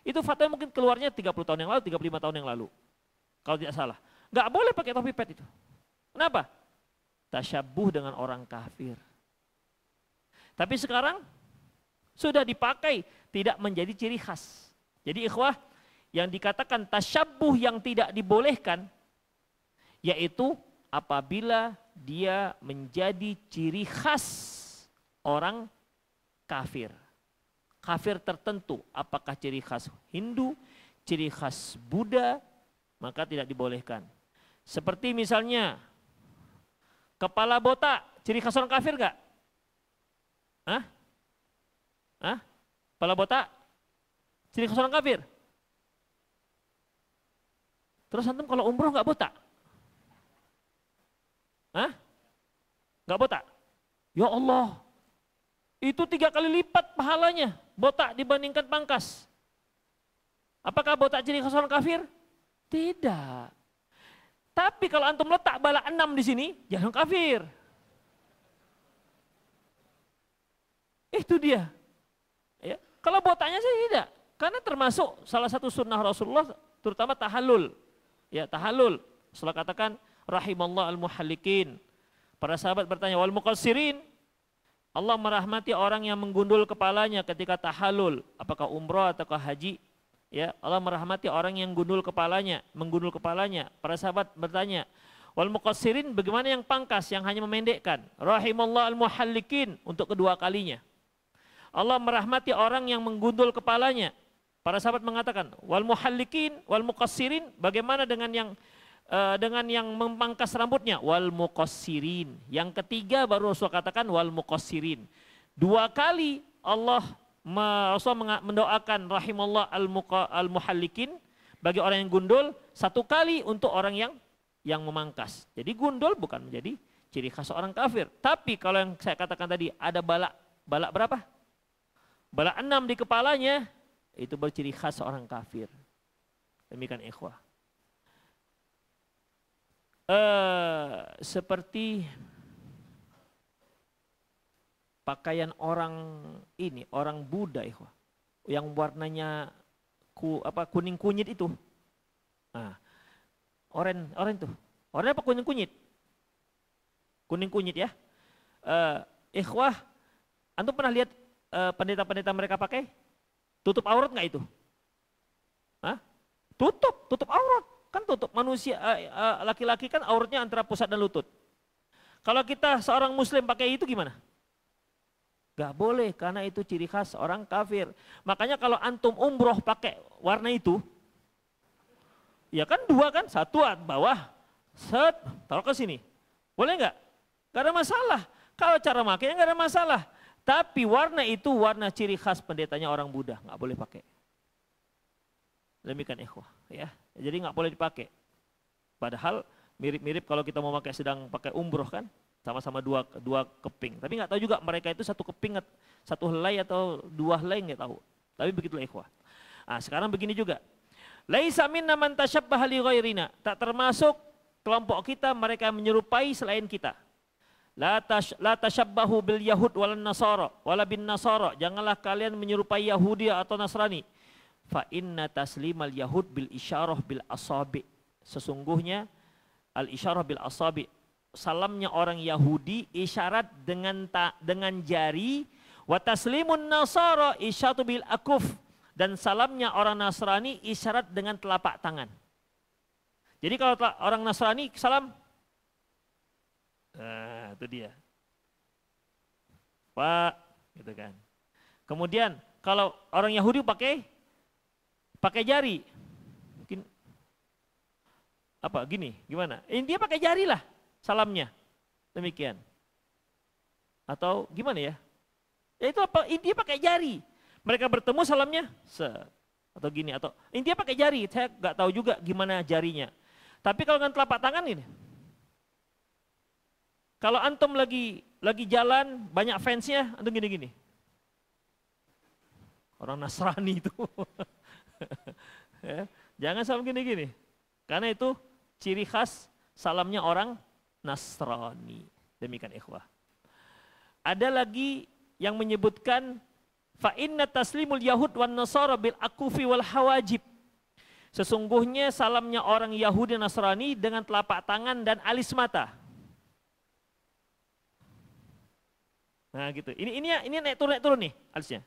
Itu fatwa mungkin keluarnya 30 tahun yang lalu, 35 tahun yang lalu. Kalau tidak salah. Nggak boleh pakai topi pet itu. Kenapa? Tasyabuh dengan orang kafir. Tapi sekarang sudah dipakai, tidak menjadi ciri khas. Jadi ikhwah, yang dikatakan tasyabuh yang tidak dibolehkan, yaitu apabila dia menjadi ciri khas orang kafir. Kafir tertentu, apakah ciri khas Hindu, ciri khas Buddha, maka tidak dibolehkan. Seperti misalnya kepala botak, ciri khas orang kafir enggak? Hah? Hah? Kepala botak, ciri khas orang kafir? Terus antum kalau umroh enggak botak? Hah? Enggak botak? Ya Allah, itu 3 kali lipat pahalanya botak dibandingkan pangkas. Apakah botak ciri khas orang kafir? Tidak. Tapi kalau antum letak bala 6 di sini, jangan kafir. Itu dia. Ya. Kalau botaknya sih tidak, karena termasuk salah satu sunnah Rasulullah, terutama tahallul. Ya, tahallul. Rasulullah katakan, rahimallah al-muhallikin. Para sahabat bertanya, wal muqassirin. Allah merahmati orang yang menggundul kepalanya ketika tahallul, apakah umroh ataukah haji. Ya, Allah merahmati orang yang menggundul kepalanya. Para sahabat bertanya, Wal muqassirin, bagaimana yang pangkas, yang hanya memendekkan. Rahimallah al-muhallikin, untuk kedua kalinya. Allah merahmati orang yang menggundul kepalanya. Para sahabat mengatakan, wal muhallikin, wal muqassirin, bagaimana dengan yang memangkas rambutnya? Wal muqassirin. Yang ketiga baru Rasul katakan wal muqassirin. 2 kali Rasul mendoakan rahimallah al-muhallikin bagi orang yang gundul, 1 kali untuk orang yang memangkas. Jadi gundul bukan menjadi ciri khas orang kafir. Tapi kalau yang saya katakan tadi ada balak berapa? Balak 6 di kepalanya, itu berciri khas orang kafir. Demikian ikhwah. Seperti pakaian orang Buddha, ikhwah, yang warnanya kuning kunyit itu. Nah, oren tuh. Oren apa kuning kunyit? Kuning kunyit ya. Ikhwah, antum pernah lihat pendeta-pendeta mereka pakai? Tutup aurat nggak itu? Hah? Tutup aurat. Kan tutup manusia, laki-laki kan auratnya antara pusat dan lutut. Kalau kita seorang muslim pakai itu gimana? Gak boleh, karena itu ciri khas orang kafir. Makanya kalau antum umroh pakai warna itu, ya kan 2 kan, 1 bawah, taruh ke sini. Boleh nggak? Gak ada masalah. Kalau cara makainya gak ada masalah. Tapi warna itu warna ciri khas pendetanya orang Buddha, nggak boleh pakai. Demikian ikhwah, ya. Jadi nggak boleh dipakai. Padahal mirip-mirip kalau kita mau sedang pakai umroh kan, sama-sama dua keping. Tapi nggak tahu juga mereka itu 1 keping, 1 helai atau 2 helai nggak tahu. Tapi begitulah ikhwah. Nah, sekarang begini juga. Laisa minna man tasyabbaha li ghairina. Tak termasuk kelompok kita mereka menyerupai selain kita. La tasyabbahu bil yahud wal nasara wala bin nasara. Janganlah kalian menyerupai Yahudi atau Nasrani. Fa inna taslimal yahud bil isyarah bil asabi. Sesungguhnya al isyarah bil asabi, salamnya orang Yahudi isyarat dengan jari, wa taslimun nasara isyatu bil akuf, dan salamnya orang Nasrani isyarat dengan telapak tangan. Jadi kalau orang Nasrani salam, nah, itu dia. Pak, gitu kan. Kemudian kalau orang Yahudi pakai jari. Mungkin apa gini, gimana? Dia pakai jari lah salamnya. Demikian. Atau gimana ya? Ya itu apa? Dia pakai jari. Mereka bertemu salamnya atau gini, atau dia pakai jari. Saya nggak tahu juga gimana jarinya. Tapi kalau dengan telapak tangan ini, kalau antum lagi jalan banyak fansnya, antum gini-gini. Orang Nasrani itu. Ya, jangan sampai gini-gini. Karena itu ciri khas salamnya orang Nasrani. Demikian ikhwah. Ada lagi yang menyebutkan fa inna taslimul yahud wan nasara bil akufi wal hawajib. Sesungguhnya salamnya orang Yahudi Nasrani dengan telapak tangan dan alis mata. Nah gitu. Ini naik turun nih alisnya.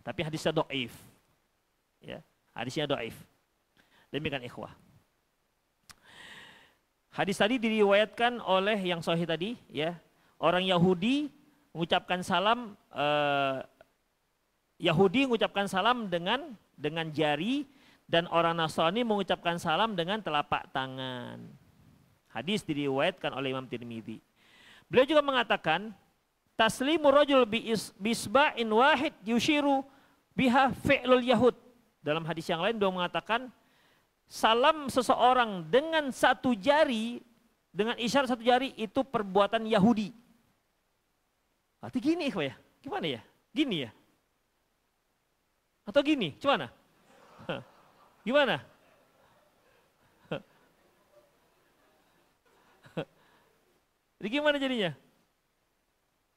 Tapi hadisnya dhaif. Ya, hadisnya dhaif. Demikian ikhwah. Hadis tadi diriwayatkan oleh yang sahih tadi, ya. Orang Yahudi mengucapkan salam, dengan jari, dan orang Nasrani mengucapkan salam dengan telapak tangan. Hadis diriwayatkan oleh Imam Tirmidzi. Beliau juga mengatakan, taslimu rajul bisba'in wahid yushiru biha fi'lul yahud. Dalam hadis yang lain beliau mengatakan, salam seseorang dengan 1 jari, dengan isyarat 1 jari itu perbuatan Yahudi. Arti gini ya, gimana ya? Gini ya? Atau gini, gimana? Gimana? Jadi gimana jadinya?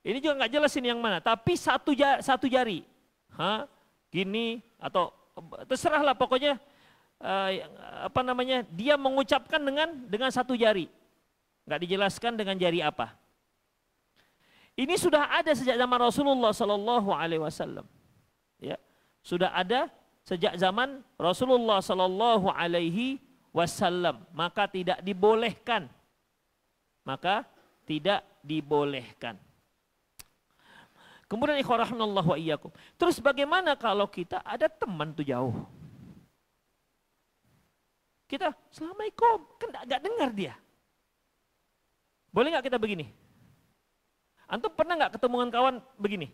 Ini juga nggak jelas ini yang mana. Tapi satu jari, gini atau terserahlah pokoknya. Dia mengucapkan dengan 1 jari, nggak dijelaskan dengan jari apa. Ini sudah ada sejak zaman Rasulullah Sallallahu Alaihi Wasallam. Ya, sudah ada sejak zaman Rasulullah Sallallahu Alaihi wasallam, maka tidak dibolehkan. Maka tidak dibolehkan. Kemudian ikhwan rahimanallah wa iyyakum. Terus bagaimana kalau kita ada teman tuh jauh? Kita assalamualaikum, kan enggak dengar dia. Boleh nggak kita begini? Antum pernah nggak ketemu dengan kawan begini?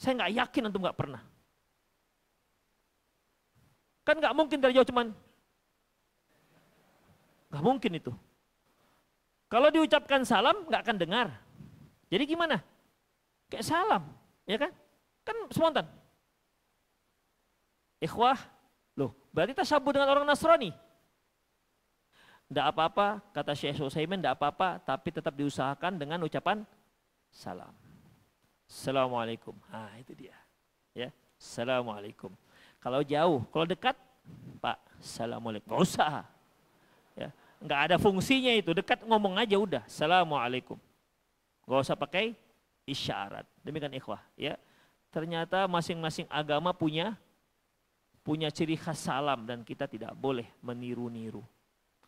Saya nggak yakin antum nggak pernah. Kan nggak mungkin dari jauh cuman, nggak mungkin itu. Kalau diucapkan salam nggak akan dengar. Jadi gimana? Kayak salam, ya kan? Kan spontan. Ikhwah, loh, berarti tasabuh dengan orang Nasrani. Tidak apa-apa, kata Syekh Utsaimin, tidak apa-apa, tapi tetap diusahakan dengan ucapan salam. Assalamualaikum. Ah, itu dia. Ya, assalamualaikum. Kalau jauh, kalau dekat, Pak, assalamualaikum. Nggak usah. Ya, nggak ada fungsinya itu. Dekat ngomong aja udah. Assalamualaikum. Nggak usah pakai isyarat. Demikian ikhwah. Ya, ternyata masing-masing agama punya ciri khas salam dan kita tidak boleh meniru-niru.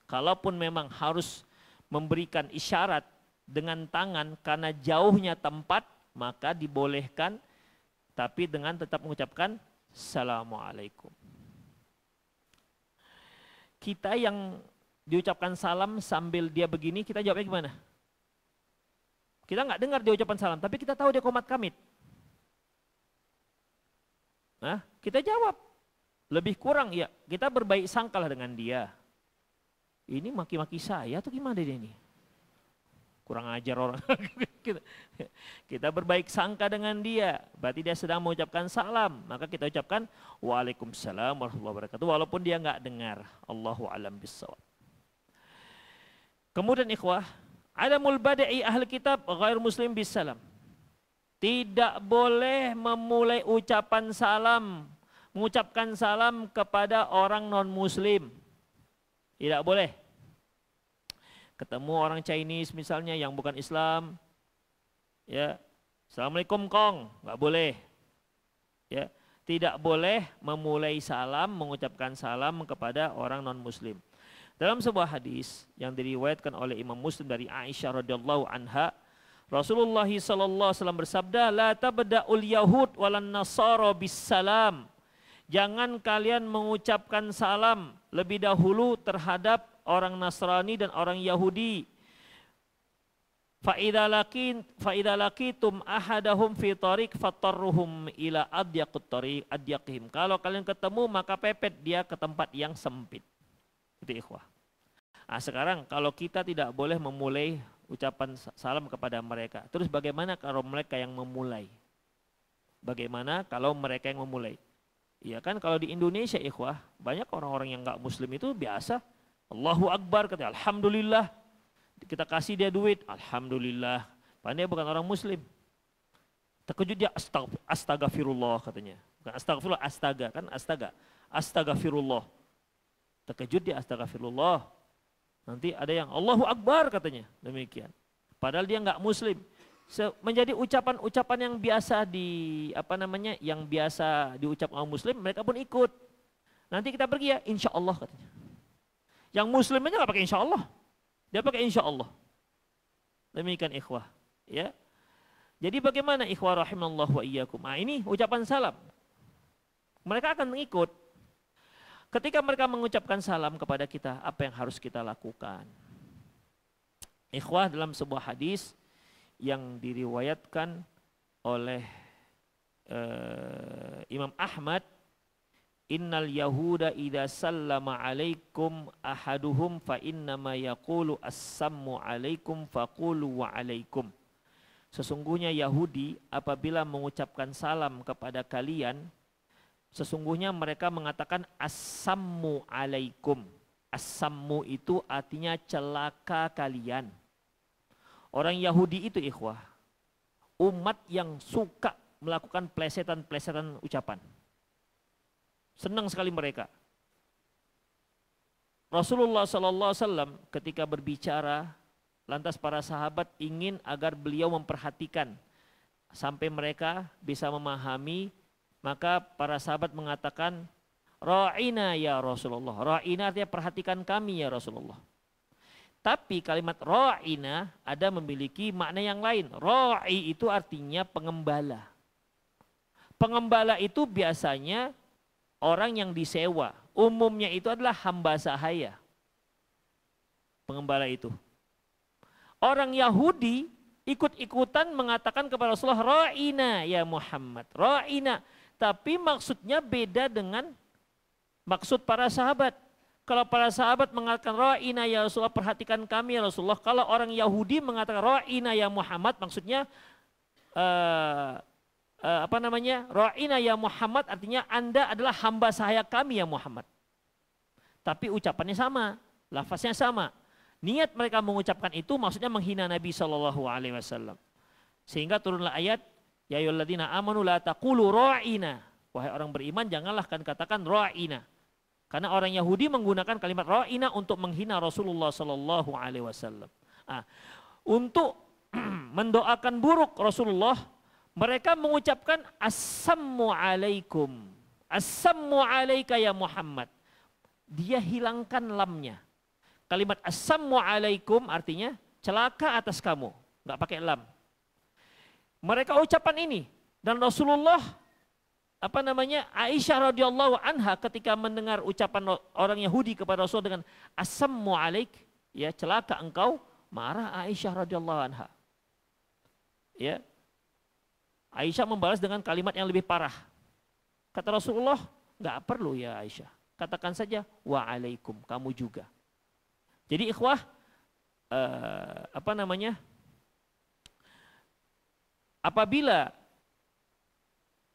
Kalaupun memang harus memberikan isyarat dengan tangan karena jauhnya tempat, maka dibolehkan, tapi dengan tetap mengucapkan assalamualaikum. Kita yang diucapkan salam sambil dia begini, kita jawabnya gimana? Kita nggak dengar dia ucapan salam, tapi kita tahu dia qomat kamit. Nah, kita jawab. Lebih kurang ya, kita berbaik sangkalah dengan dia. Ini maki-maki saya atau gimana dia ini? Kurang ajar orang. Kita berbaik sangka dengan dia, berarti dia sedang mengucapkan salam, maka kita ucapkan waalaikumsalam warahmatullahi wabarakatuh, walaupun dia nggak dengar. Allahu a'lam bissawab. Kemudian ikhwah, adamul bada'i ahli kitab ghair muslim bisalam. Tidak boleh memulai ucapan salam, mengucapkan salam kepada orang non muslim. Tidak boleh. Ketemu orang Chinese misalnya yang bukan Islam, ya, assalamualaikum kong, nggak boleh. Ya, tidak boleh memulai salam, mengucapkan salam kepada orang non muslim. Dalam sebuah hadis yang diriwayatkan oleh Imam Muslim dari Aisyah radhiyallahu anha, Rasulullah sallallahu alaihi wasallam bersabda, la tabda'ul yahud walan nasara bis salam. Jangan kalian mengucapkan salam lebih dahulu terhadap orang Nasrani dan orang Yahudi. Fa idza laqitum ahadahum fi tariq fatarruhum ila adyaqut tariq adyaqihim. Kalau kalian ketemu maka pepet dia ke tempat yang sempit. Itu ikhwah. Nah, sekarang kalau kita tidak boleh memulai ucapan salam kepada mereka, terus bagaimana kalau mereka yang memulai? Bagaimana kalau mereka yang memulai? Iya kan, kalau di Indonesia ikhwah, banyak orang-orang yang nggak muslim itu biasa Allahu Akbar, kata alhamdulillah, kita kasih dia duit, alhamdulillah, padahal dia bukan orang muslim. Terkejut dia astagfirullah katanya, bukan astagfirullah, astaga kan, astagfirullah. Terkejut dia astagfirullah. Nanti ada yang Allahu Akbar katanya, demikian. Padahal dia nggak muslim. Menjadi ucapan-ucapan yang biasa yang biasa diucap orang muslim, mereka pun ikut. Nanti kita pergi ya, insya Allah katanya. Yang muslim aja nggak pakai insya Allah, dia pakai insya Allah. Demikian ikhwah, ya. Jadi bagaimana ikhwah rahimallahu wa iyyakum? Nah, ini ucapan salam. Mereka akan mengikut. Ketika mereka mengucapkan salam kepada kita, apa yang harus kita lakukan? Ikhwah, dalam sebuah hadis yang diriwayatkan oleh Imam Ahmad, innal yahuda idza sallama alaikum ahaduhum fa innama yaqulu assammu alaikum faqulu wa alaikum. Sesungguhnya Yahudi apabila mengucapkan salam kepada kalian, sesungguhnya mereka mengatakan assammu alaikum. Assammu itu artinya celaka kalian. Orang Yahudi itu ikhwah, umat yang suka melakukan plesetan-plesetan ucapan. Senang sekali mereka. Rasulullah SAW ketika berbicara, lantas para sahabat ingin agar beliau memperhatikan sampai mereka bisa memahami, maka para sahabat mengatakan, ra'ina ya Rasulullah. Ra'ina artinya perhatikan kami ya Rasulullah. Tapi kalimat ra'ina ada memiliki makna yang lain. Ra'i itu artinya pengembala. Pengembala itu biasanya orang yang disewa. Umumnya itu adalah hamba sahaya. Pengembala itu. Orang Yahudi ikut-ikutan mengatakan kepada Rasulullah, ra'ina ya Muhammad, ra'ina. Tapi maksudnya beda dengan maksud para sahabat. Kalau para sahabat mengatakan ra'ina ya Rasulullah, perhatikan kami ya Rasulullah. Kalau orang Yahudi mengatakan ra'ina ya Muhammad, maksudnya ra'ina ya Muhammad artinya Anda adalah hamba sahaya kami ya Muhammad. Tapi ucapannya sama, lafaznya sama. Niat mereka mengucapkan itu maksudnya menghina Nabi SAW. Sehingga turunlah ayat, ya ayyuhalladzina amanu la taqulu ra'ina. Wahai orang beriman, janganlah kalian katakan ra'ina. Karena orang Yahudi menggunakan kalimat ra'ina untuk menghina Rasulullah SAW. Untuk mendoakan buruk Rasulullah, mereka mengucapkan assammu alaikum. Assammu alaika ya Muhammad. Dia hilangkan lamnya. Kalimat assammu alaikum artinya celaka atas kamu. Enggak pakai lam. Mereka ucapan ini. Dan Rasulullah, Aisyah radhiyallahu anha ketika mendengar ucapan orang Yahudi kepada Rasul dengan assammu alaik, ya celaka engkau, marah Aisyah radhiyallahu anha. Ya. Aisyah membalas dengan kalimat yang lebih parah. Kata Rasulullah, enggak perlu ya Aisyah. Katakan saja wa'alaikum, kamu juga. Jadi ikhwah, apabila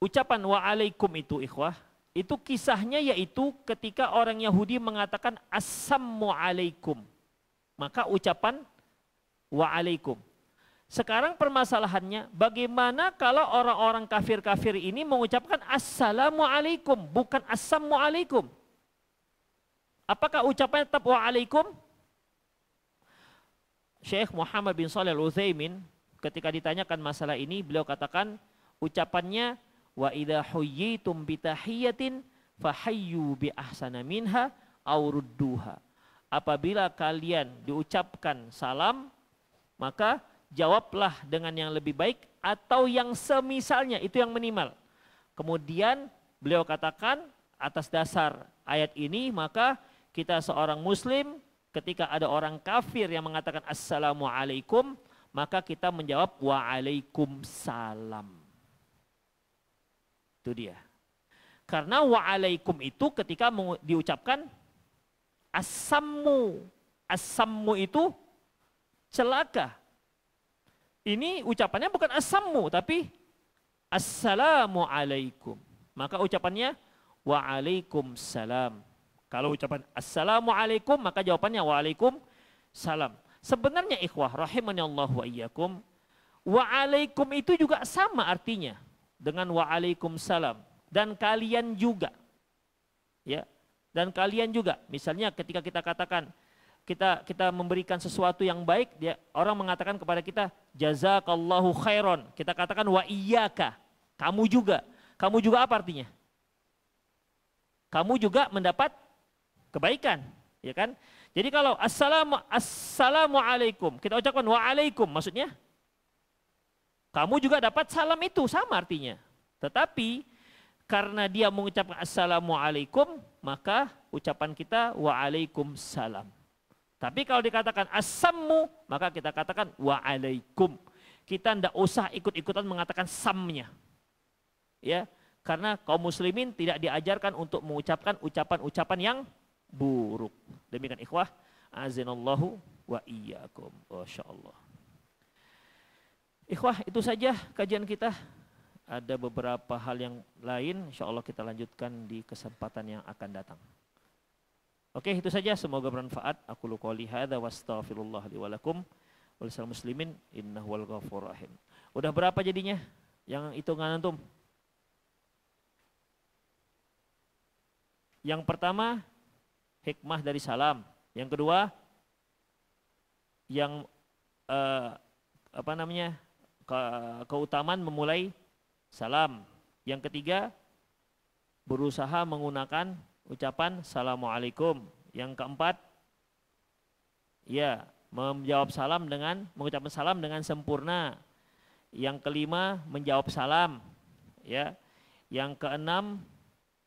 ucapan wa'alaikum itu ikhwah, itu kisahnya yaitu ketika orang Yahudi mengatakan assammu alaikum. Maka ucapan wa'alaikum. Sekarang permasalahannya, bagaimana kalau orang-orang kafir-kafir ini mengucapkan assalamu alaikum, bukan assammu alaikum. Apakah ucapannya tetap wa'alaikum? Syekh Muhammad bin Shalih Al-Utsaimin ketika ditanyakan masalah ini, beliau katakan ucapannya wa idza huyyitum bi tahiyatin fahayyu bi ahsana minha aw rudduha. Apabila kalian diucapkan salam, maka jawablah dengan yang lebih baik atau yang semisalnya, itu yang minimal. Kemudian beliau katakan atas dasar ayat ini, maka kita seorang muslim ketika ada orang kafir yang mengatakan assalamu alaikum, maka kita menjawab waalaikumsalam. Itu dia. Karena waalaikum itu ketika diucapkan assammu. Assammu itu celaka. Ini ucapannya bukan assammu tapi assalamu alaikum. Maka ucapannya waalaikumsalam. Kalau ucapan assalamualaikum maka jawabannya waalaikumsalam. Sebenarnya ikhwah rahimanallahu wa iyyakum, waalaikum itu juga sama artinya dengan waalaikumsalam dan kalian juga. Ya. Dan kalian juga. Misalnya ketika kita katakan kita memberikan sesuatu yang baik, dia orang mengatakan kepada kita jazakallahu khairan. Kita katakan wa iyyaka. Kamu juga. Kamu juga apa artinya? Kamu juga mendapat kebaikan, ya kan? Jadi kalau assalamualaikum, kita ucapkan waalaikum, maksudnya kamu juga dapat salam itu, sama artinya. Tetapi karena dia mengucapkan assalamualaikum, maka ucapan kita waalaikumsalam. Tapi kalau dikatakan assammu, maka kita katakan waalaikum. Kita tidak usah ikut-ikutan mengatakan samnya. Ya, karena kaum muslimin tidak diajarkan untuk mengucapkan ucapan-ucapan yang buruk. Demikian ikhwah, azinallahu wa iyyakum. Masyaallah. Ikhwah, itu saja kajian kita. Ada beberapa hal yang lain, insyaallah kita lanjutkan di kesempatan yang akan datang. Oke, itu saja, semoga bermanfaat. Aku qouli hadza wa astaghfirullah li wa lakum wal muslimin innahu wal ghafurur rahim. Udah berapa jadinya? Yang hitungan antum? Yang pertama hikmah dari salam. Yang kedua, yang keutamaan memulai salam. Yang ketiga, berusaha menggunakan ucapan Assalamualaikum. Yang keempat, ya, mengucapkan salam dengan sempurna. Yang kelima, menjawab salam. Ya. Yang keenam,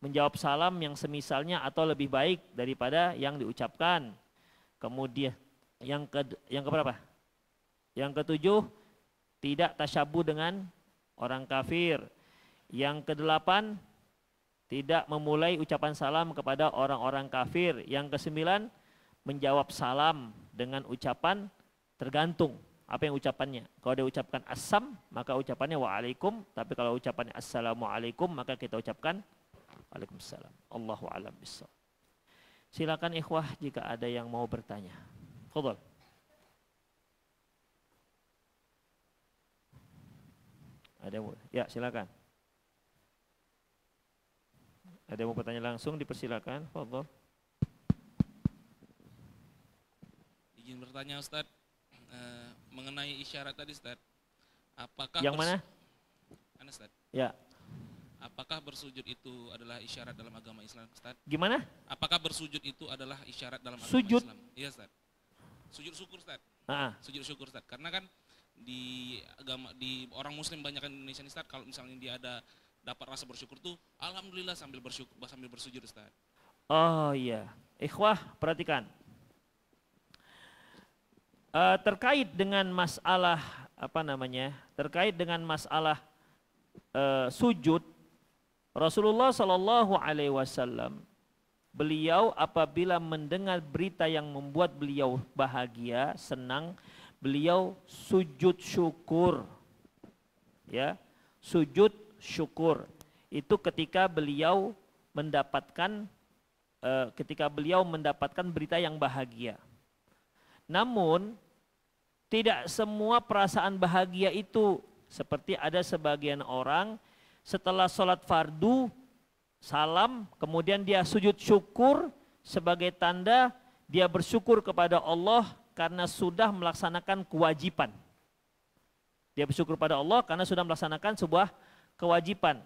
menjawab salam yang semisalnya atau lebih baik daripada yang diucapkan. Kemudian yang keberapa? Yang ketujuh, tidak tasyabuh dengan orang kafir. Yang kedelapan, tidak memulai ucapan salam kepada orang-orang kafir. Yang kesembilan, menjawab salam dengan ucapan tergantung apa yang ucapannya. Kalau dia ucapkan assam, maka ucapannya waalaikum. Tapi kalau ucapannya assalamualaikum, maka kita ucapkan waalaikumsalam. Allahu a'lam bishawab. Silakan ikhwah jika ada yang mau bertanya. Fadhal. Ada yang mau? Ya, silakan. Ada yang mau bertanya langsung, dipersilakan. Fadhal. Izin bertanya Ustaz, mengenai isyarat tadi Ustaz. Apakah yang mana? Ustaz? Ya. Apakah bersujud itu adalah isyarat dalam agama Islam, Ustaz? Gimana? Apakah bersujud itu adalah isyarat dalam agama Sujud? Islam? Iya, Ustaz. Sujud syukur, Ustaz. Sujud syukur, Ustaz. Karena kan di orang muslim banyak Indonesia nih, Ustaz, kalau misalnya dia dapat rasa bersyukur tuh alhamdulillah sambil bersujud, Ustaz. Oh iya. Ikhwah, perhatikan. Terkait dengan masalah terkait dengan masalah sujud, Rasulullah Shallallahu Alaihi Wasallam, beliau apabila mendengar berita yang membuat beliau bahagia, senang, beliau sujud syukur, ya, sujud syukur. Itu ketika beliau mendapatkan berita yang bahagia. Namun tidak semua perasaan bahagia itu, seperti ada sebagian orang setelah sholat fardu, salam, kemudian dia sujud syukur sebagai tanda dia bersyukur kepada Allah karena sudah melaksanakan kewajiban. Dia bersyukur pada Allah karena sudah melaksanakan sebuah kewajiban.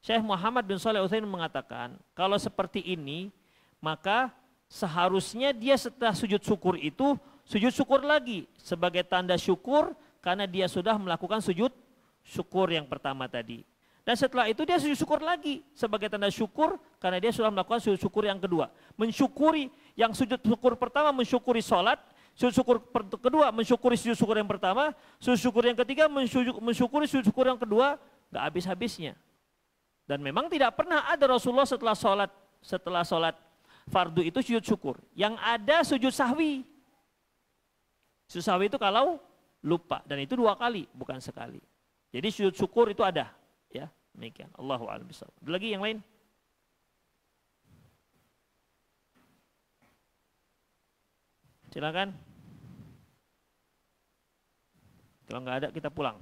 Syekh Muhammad bin Shalih Al-Utsaimin mengatakan, kalau seperti ini, maka seharusnya dia setelah sujud syukur itu, sujud syukur lagi sebagai tanda syukur karena dia sudah melakukan sujud syukur yang pertama tadi. Dan setelah itu dia sujud syukur lagi sebagai tanda syukur karena dia sudah melakukan sujud syukur yang kedua. Mensyukuri yang sujud syukur pertama, mensyukuri sholat, sujud syukur kedua mensyukuri sujud syukur yang pertama, sujud syukur yang ketiga mensyukuri sujud syukur yang kedua, gak habis-habisnya. Dan memang tidak pernah ada Rasulullah setelah sholat fardu itu sujud syukur. Yang ada sujud sahwi. Sujud sahwi itu kalau lupa, dan itu 2 kali bukan sekali. Jadi sujud syukur itu ada. Ya, demikian. Allahu a'lam bishawab. Ada lagi yang lain? Silakan. Kalau nggak ada kita pulang.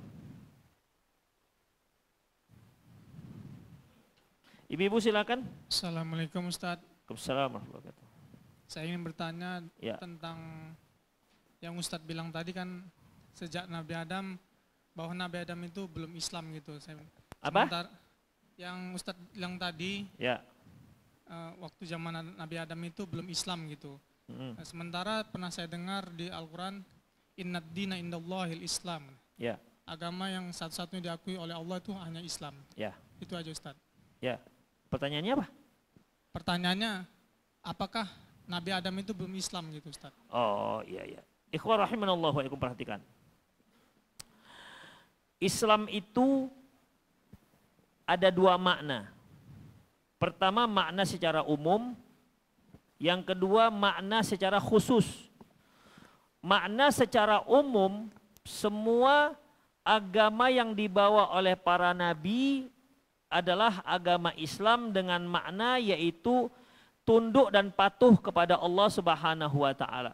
Ibu-ibu silakan. Assalamualaikum Ustaz. Waalaikumsalam warahmatullahi wabarakatuh. Saya ingin bertanya Ya. tentang yang Ustadz bilang tadi kan sejak Nabi Adam, bahwa Nabi Adam itu belum Islam gitu. Apa? Yang Ustadz bilang tadi, Ya. waktu zaman Nabi Adam itu belum Islam gitu. Nah, sementara pernah saya dengar di Al-Quran, Innad dina indallahil Islam. Ya. Agama yang satu-satunya diakui oleh Allah itu hanya Islam. Ya. Itu aja Ustadz. Ya. Pertanyaannya apa? Pertanyaannya, apakah Nabi Adam itu belum Islam gitu Ustadz? Oh iya iya. Ikhwan rahimanallahu wa iyakum, perhatikan. Islam itu ada 2 makna. Pertama makna secara umum, yang kedua makna secara khusus. Makna secara umum, semua agama yang dibawa oleh para nabi adalah agama Islam dengan makna yaitu tunduk dan patuh kepada Allah Subhanahu wa taala.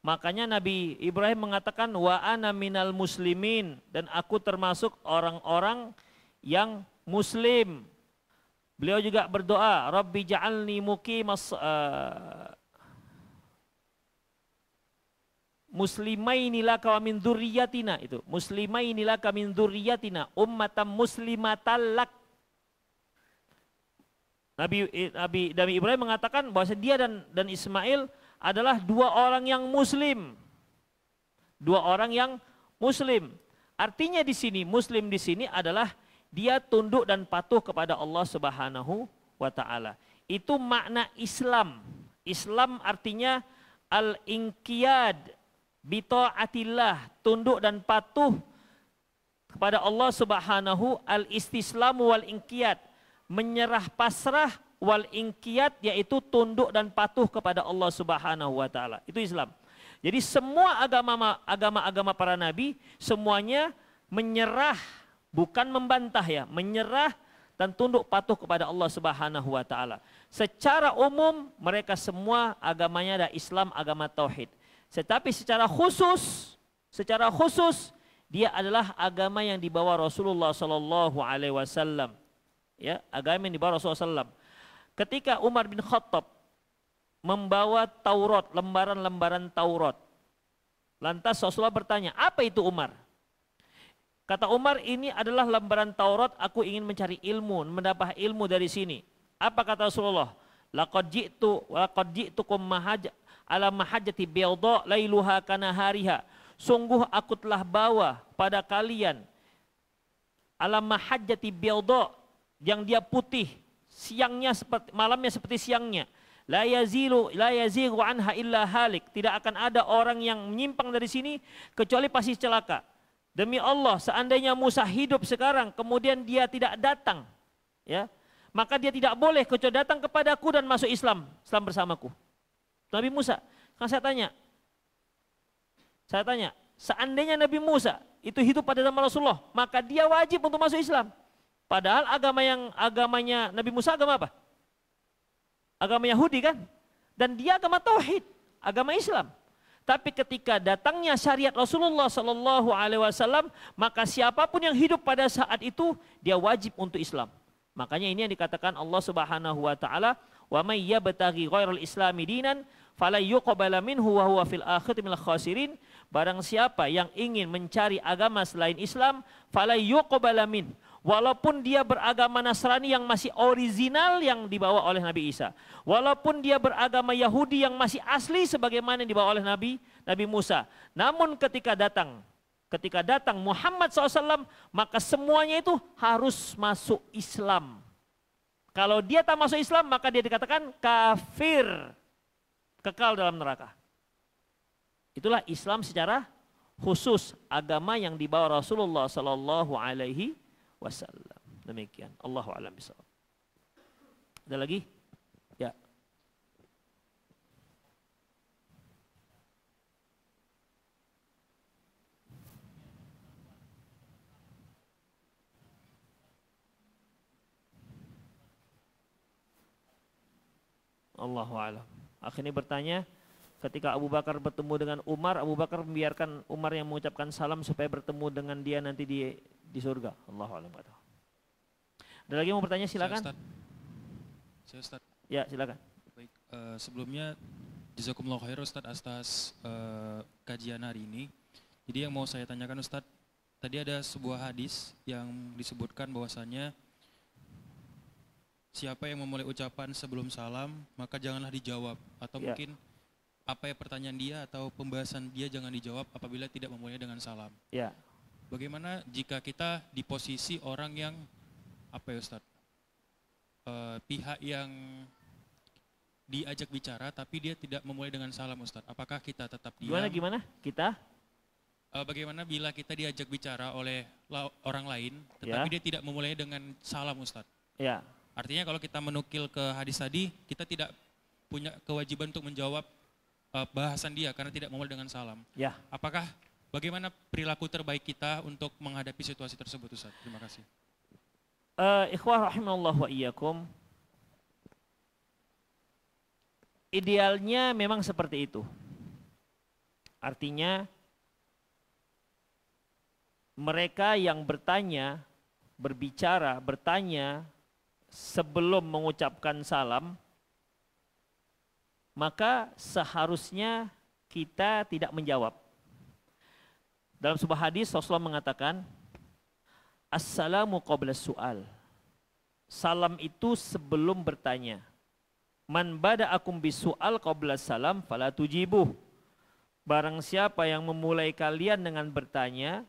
Makanya Nabi Ibrahim mengatakan wa ana minal muslimin, dan aku termasuk orang-orang yang muslim. Beliau juga berdoa, Rabbi ja'alni muqimas muslimaini laka wa min dzurriyyatina, itu muslimaini laka min dzurriyyatina ummatan muslimatan lak. Nabi Ibrahim mengatakan bahwa dia dan Ismail adalah dua orang yang muslim. Dua orang yang muslim. Artinya di sini muslim di sini adalah dia tunduk dan patuh kepada Allah Subhanahu wa taala. Itu makna Islam. Islam artinya al-inqiyad bi taatillah, tunduk dan patuh kepada Allah Subhanahu, al-istislamu wal inqiyad, menyerah pasrah, wal inqiyad yaitu tunduk dan patuh kepada Allah Subhanahu wa taala. Itu Islam. Jadi semua agama-agama para nabi semuanya menyerah, bukan membantah ya, menyerah dan tunduk patuh kepada Allah Subhanahu wa taala. Secara umum mereka semua agamanya adalah Islam, agama tauhid. Tetapi secara khusus dia adalah agama yang dibawa Rasulullah sallallahu alaihi wasallam. Ya, agama yang dibawa Rasulullah SAW. Ketika Umar bin Khattab membawa Taurat, lembaran-lembaran Taurat. Lantas Rasulullah bertanya, apa itu Umar? Kata Umar, ini adalah lembaran Taurat, aku ingin mencari ilmu, mendapat ilmu dari sini. Apa kata Rasulullah? Laqad ji'tukum ala mahajjati bayda lailuha kanahariha. Sungguh aku telah bawa pada kalian ala mahajjati bayda, yang dia putih, siangnya seperti malamnya seperti siangnya. La yazigu anha illa halik. Tidak akan ada orang yang menyimpang dari sini kecuali pasti celaka. Demi Allah, seandainya Musa hidup sekarang kemudian dia tidak datang, ya, maka dia tidak boleh kecuali datang kepadaku dan masuk Islam bersamaku. Nabi Musa, kan saya tanya, seandainya Nabi Musa itu hidup pada zaman Rasulullah, maka dia wajib untuk masuk Islam. Padahal agamanya Nabi Musa agama apa? Agama Yahudi kan? Dan dia agama tauhid, agama Islam. Tapi ketika datangnya syariat Rasulullah sallallahu alaihi wasallam, maka siapapun yang hidup pada saat itu dia wajib untuk Islam. Makanya ini yang dikatakan Allah Subhanahu wa taala, "Wa may yabtaghi ghairal islami dinan fala yuqbala minhu wa huwa fil akhirati minal khasirin." Barang siapa yang ingin mencari agama selain Islam, fala yuqbala min. Walaupun dia beragama Nasrani yang masih original yang dibawa oleh Nabi Isa. Walaupun dia beragama Yahudi yang masih asli sebagaimana yang dibawa oleh Nabi Musa. Namun ketika datang Muhammad SAW, maka semuanya itu harus masuk Islam. Kalau dia tak masuk Islam, maka dia dikatakan kafir, kekal dalam neraka. Itulah Islam secara khusus, agama yang dibawa Rasulullah Sallallahu Alaihi Wasallam. Demikian. Allahu a'lam bishawab. Ada lagi? Ya. Allahu a'lam. Akhirnya bertanya, ketika Abu Bakar bertemu dengan Umar, Abu Bakar membiarkan Umar yang mengucapkan salam supaya bertemu dengan dia nanti di surga. Allahu a'lam. Ada lagi yang mau bertanya, silakan. Saya Ustaz. Ya, silakan. Baik, sebelumnya jazakumullah khair Ustaz atas kajian hari ini. Jadi yang mau saya tanyakan Ustaz, tadi ada sebuah hadis yang disebutkan bahwasannya siapa yang memulai ucapan sebelum salam, maka janganlah dijawab. Atau mungkin apa ya pertanyaan dia atau pembahasan dia jangan dijawab apabila tidak memulai dengan salam. Ya. Bagaimana jika kita di posisi orang yang apa ya Ustaz? Pihak yang diajak bicara tapi dia tidak memulai dengan salam Ustaz. Apakah kita tetap diam? Gimana? Kita? Bagaimana bila kita diajak bicara oleh orang lain tetapi dia tidak memulai dengan salam Ustaz? Ya. Artinya kalau kita menukil ke hadis tadi, kita tidak punya kewajiban untuk menjawab bahasan dia karena tidak memulai dengan salam. Ya. Apakah bagaimana perilaku terbaik kita untuk menghadapi situasi tersebut Ustaz? Terima kasih. Ikhwah rahimallahu wa iyyakum. Idealnya memang seperti itu. Artinya mereka yang bertanya sebelum mengucapkan salam, maka seharusnya kita tidak menjawab. Dalam sebuah hadis Rasulullah mengatakan, Assalamu qabla su'al. salam itu sebelum bertanya. Man bada'akum bisu'al qabla salam fala tujibuh. Barang siapa yang memulai kalian dengan bertanya,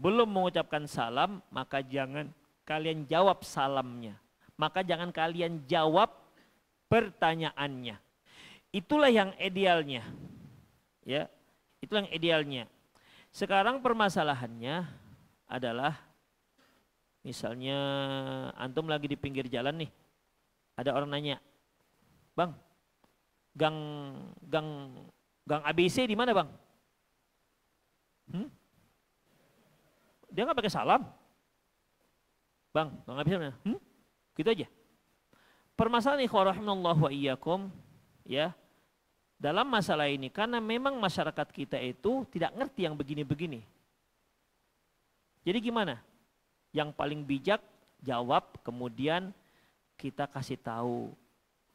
belum mengucapkan salam, maka jangan kalian jawab salamnya. Maka jangan kalian jawab pertanyaannya. Itulah yang idealnya. Ya, itulah yang idealnya. Sekarang permasalahannya adalah misalnya antum lagi di pinggir jalan nih. Ada orang nanya, "Bang, gang ABC di mana, Bang?" Dia nggak pakai salam. "Bang, gang ABC mana?" Gitu aja. Permasalahan ikhwah rahimallahu wa iyyakum, ya. Dalam masalah ini karena memang masyarakat kita itu tidak ngerti yang begini-begini. Jadi gimana? Yang paling bijak jawab, kemudian kita kasih tahu.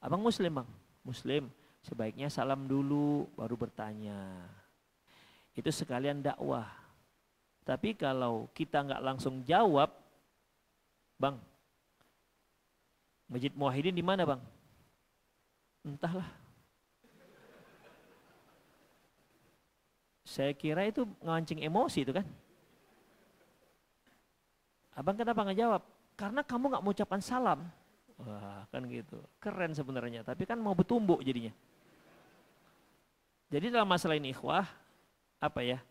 "Abang Muslim, Bang?" "Muslim." "Sebaiknya salam dulu baru bertanya." Itu sekalian dakwah. Tapi kalau kita nggak langsung jawab, "Bang, Masjid Muwahhidin di mana, Bang?" "Entahlah." Saya kira itu ngancing emosi itu kan. "Abang kenapa nggak jawab?" "Karena kamu nggak mau ucapkan salam." Wah, kan gitu. Keren sebenarnya, tapi kan mau bertumbuk jadinya. Jadi dalam masalah ini ikhwah, apa ya?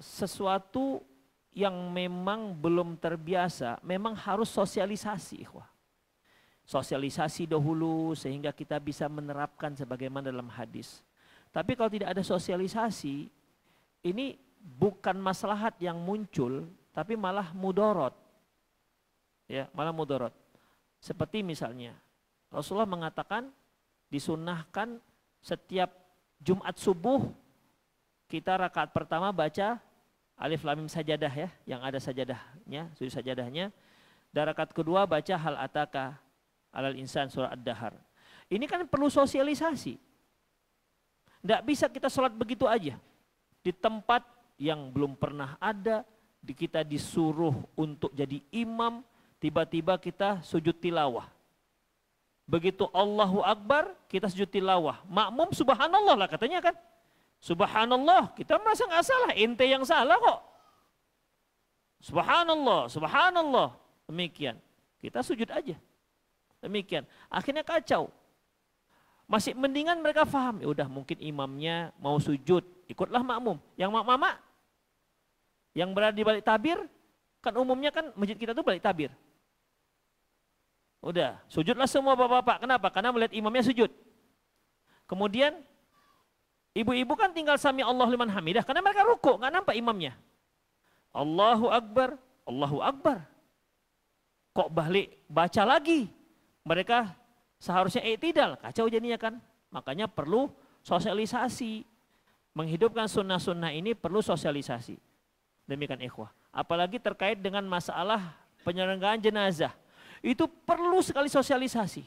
Sesuatu yang memang belum terbiasa, memang harus sosialisasi ikhwah. Sosialisasi dahulu sehingga kita bisa menerapkan sebagaimana dalam hadis. Tapi kalau tidak ada sosialisasi, ini bukan maslahat yang muncul, tapi malah mudorot. Ya, malah mudorot. Seperti misalnya, Rasulullah mengatakan disunnahkan setiap Jumat subuh kita rakaat pertama baca Alif Lam Mim sajadah ya, yang ada sajadahnya, sujud sajadahnya. Dan rakaat kedua baca Hal Ataka Alal Insan surah Ad-Dahar. Ini kan perlu sosialisasi. Tidak bisa kita sholat begitu aja. Di tempat yang belum pernah ada, kita disuruh untuk jadi imam, tiba-tiba kita sujud tilawah. Begitu Allahu Akbar, kita sujud tilawah. Makmum subhanallah lah katanya kan. Subhanallah, kita merasa nggak salah, ente yang salah kok. Subhanallah, subhanallah. Demikian, kita sujud aja. Demikian, akhirnya kacau. Masih mendingan mereka paham, ya udah mungkin imamnya mau sujud, ikutlah makmum. Yang mama yang berada di balik tabir, kan umumnya kan masjid kita tuh balik tabir. Udah, sujudlah semua bapak-bapak. Kenapa? Karena melihat imamnya sujud. Kemudian ibu-ibu kan tinggal sami Allahu liman hamidah, karena mereka ruku, nggak nampak imamnya. Allahu Akbar, Allahu Akbar. Kok balik baca lagi? Mereka seharusnya i'tidal, kacau jadinya kan. Makanya perlu sosialisasi. Menghidupkan sunnah-sunnah ini perlu sosialisasi. Demikian ikhwah. Apalagi terkait dengan masalah penyelenggaraan jenazah. Itu perlu sekali sosialisasi.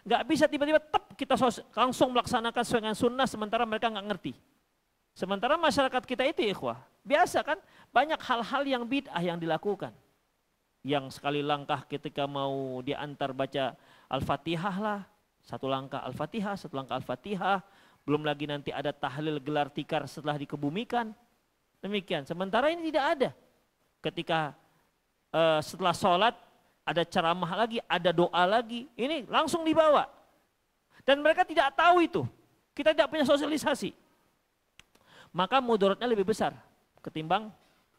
Nggak bisa tiba-tiba kita langsung melaksanakan sesuai dengan sunnah sementara mereka nggak ngerti. Sementara masyarakat kita itu ikhwah, biasa kan banyak hal-hal yang bid'ah yang dilakukan. Yang sekali langkah ketika mau diantar baca Al-Fatihah lah, satu langkah Al-Fatihah, satu langkah Al-Fatihah, belum lagi nanti ada tahlil gelar tikar setelah dikebumikan. Demikian, sementara ini tidak ada. Ketika setelah sholat ada ceramah lagi, ada doa lagi, ini langsung dibawa. Dan mereka tidak tahu itu, kita tidak punya sosialisasi. Maka mudaratnya lebih besar ketimbang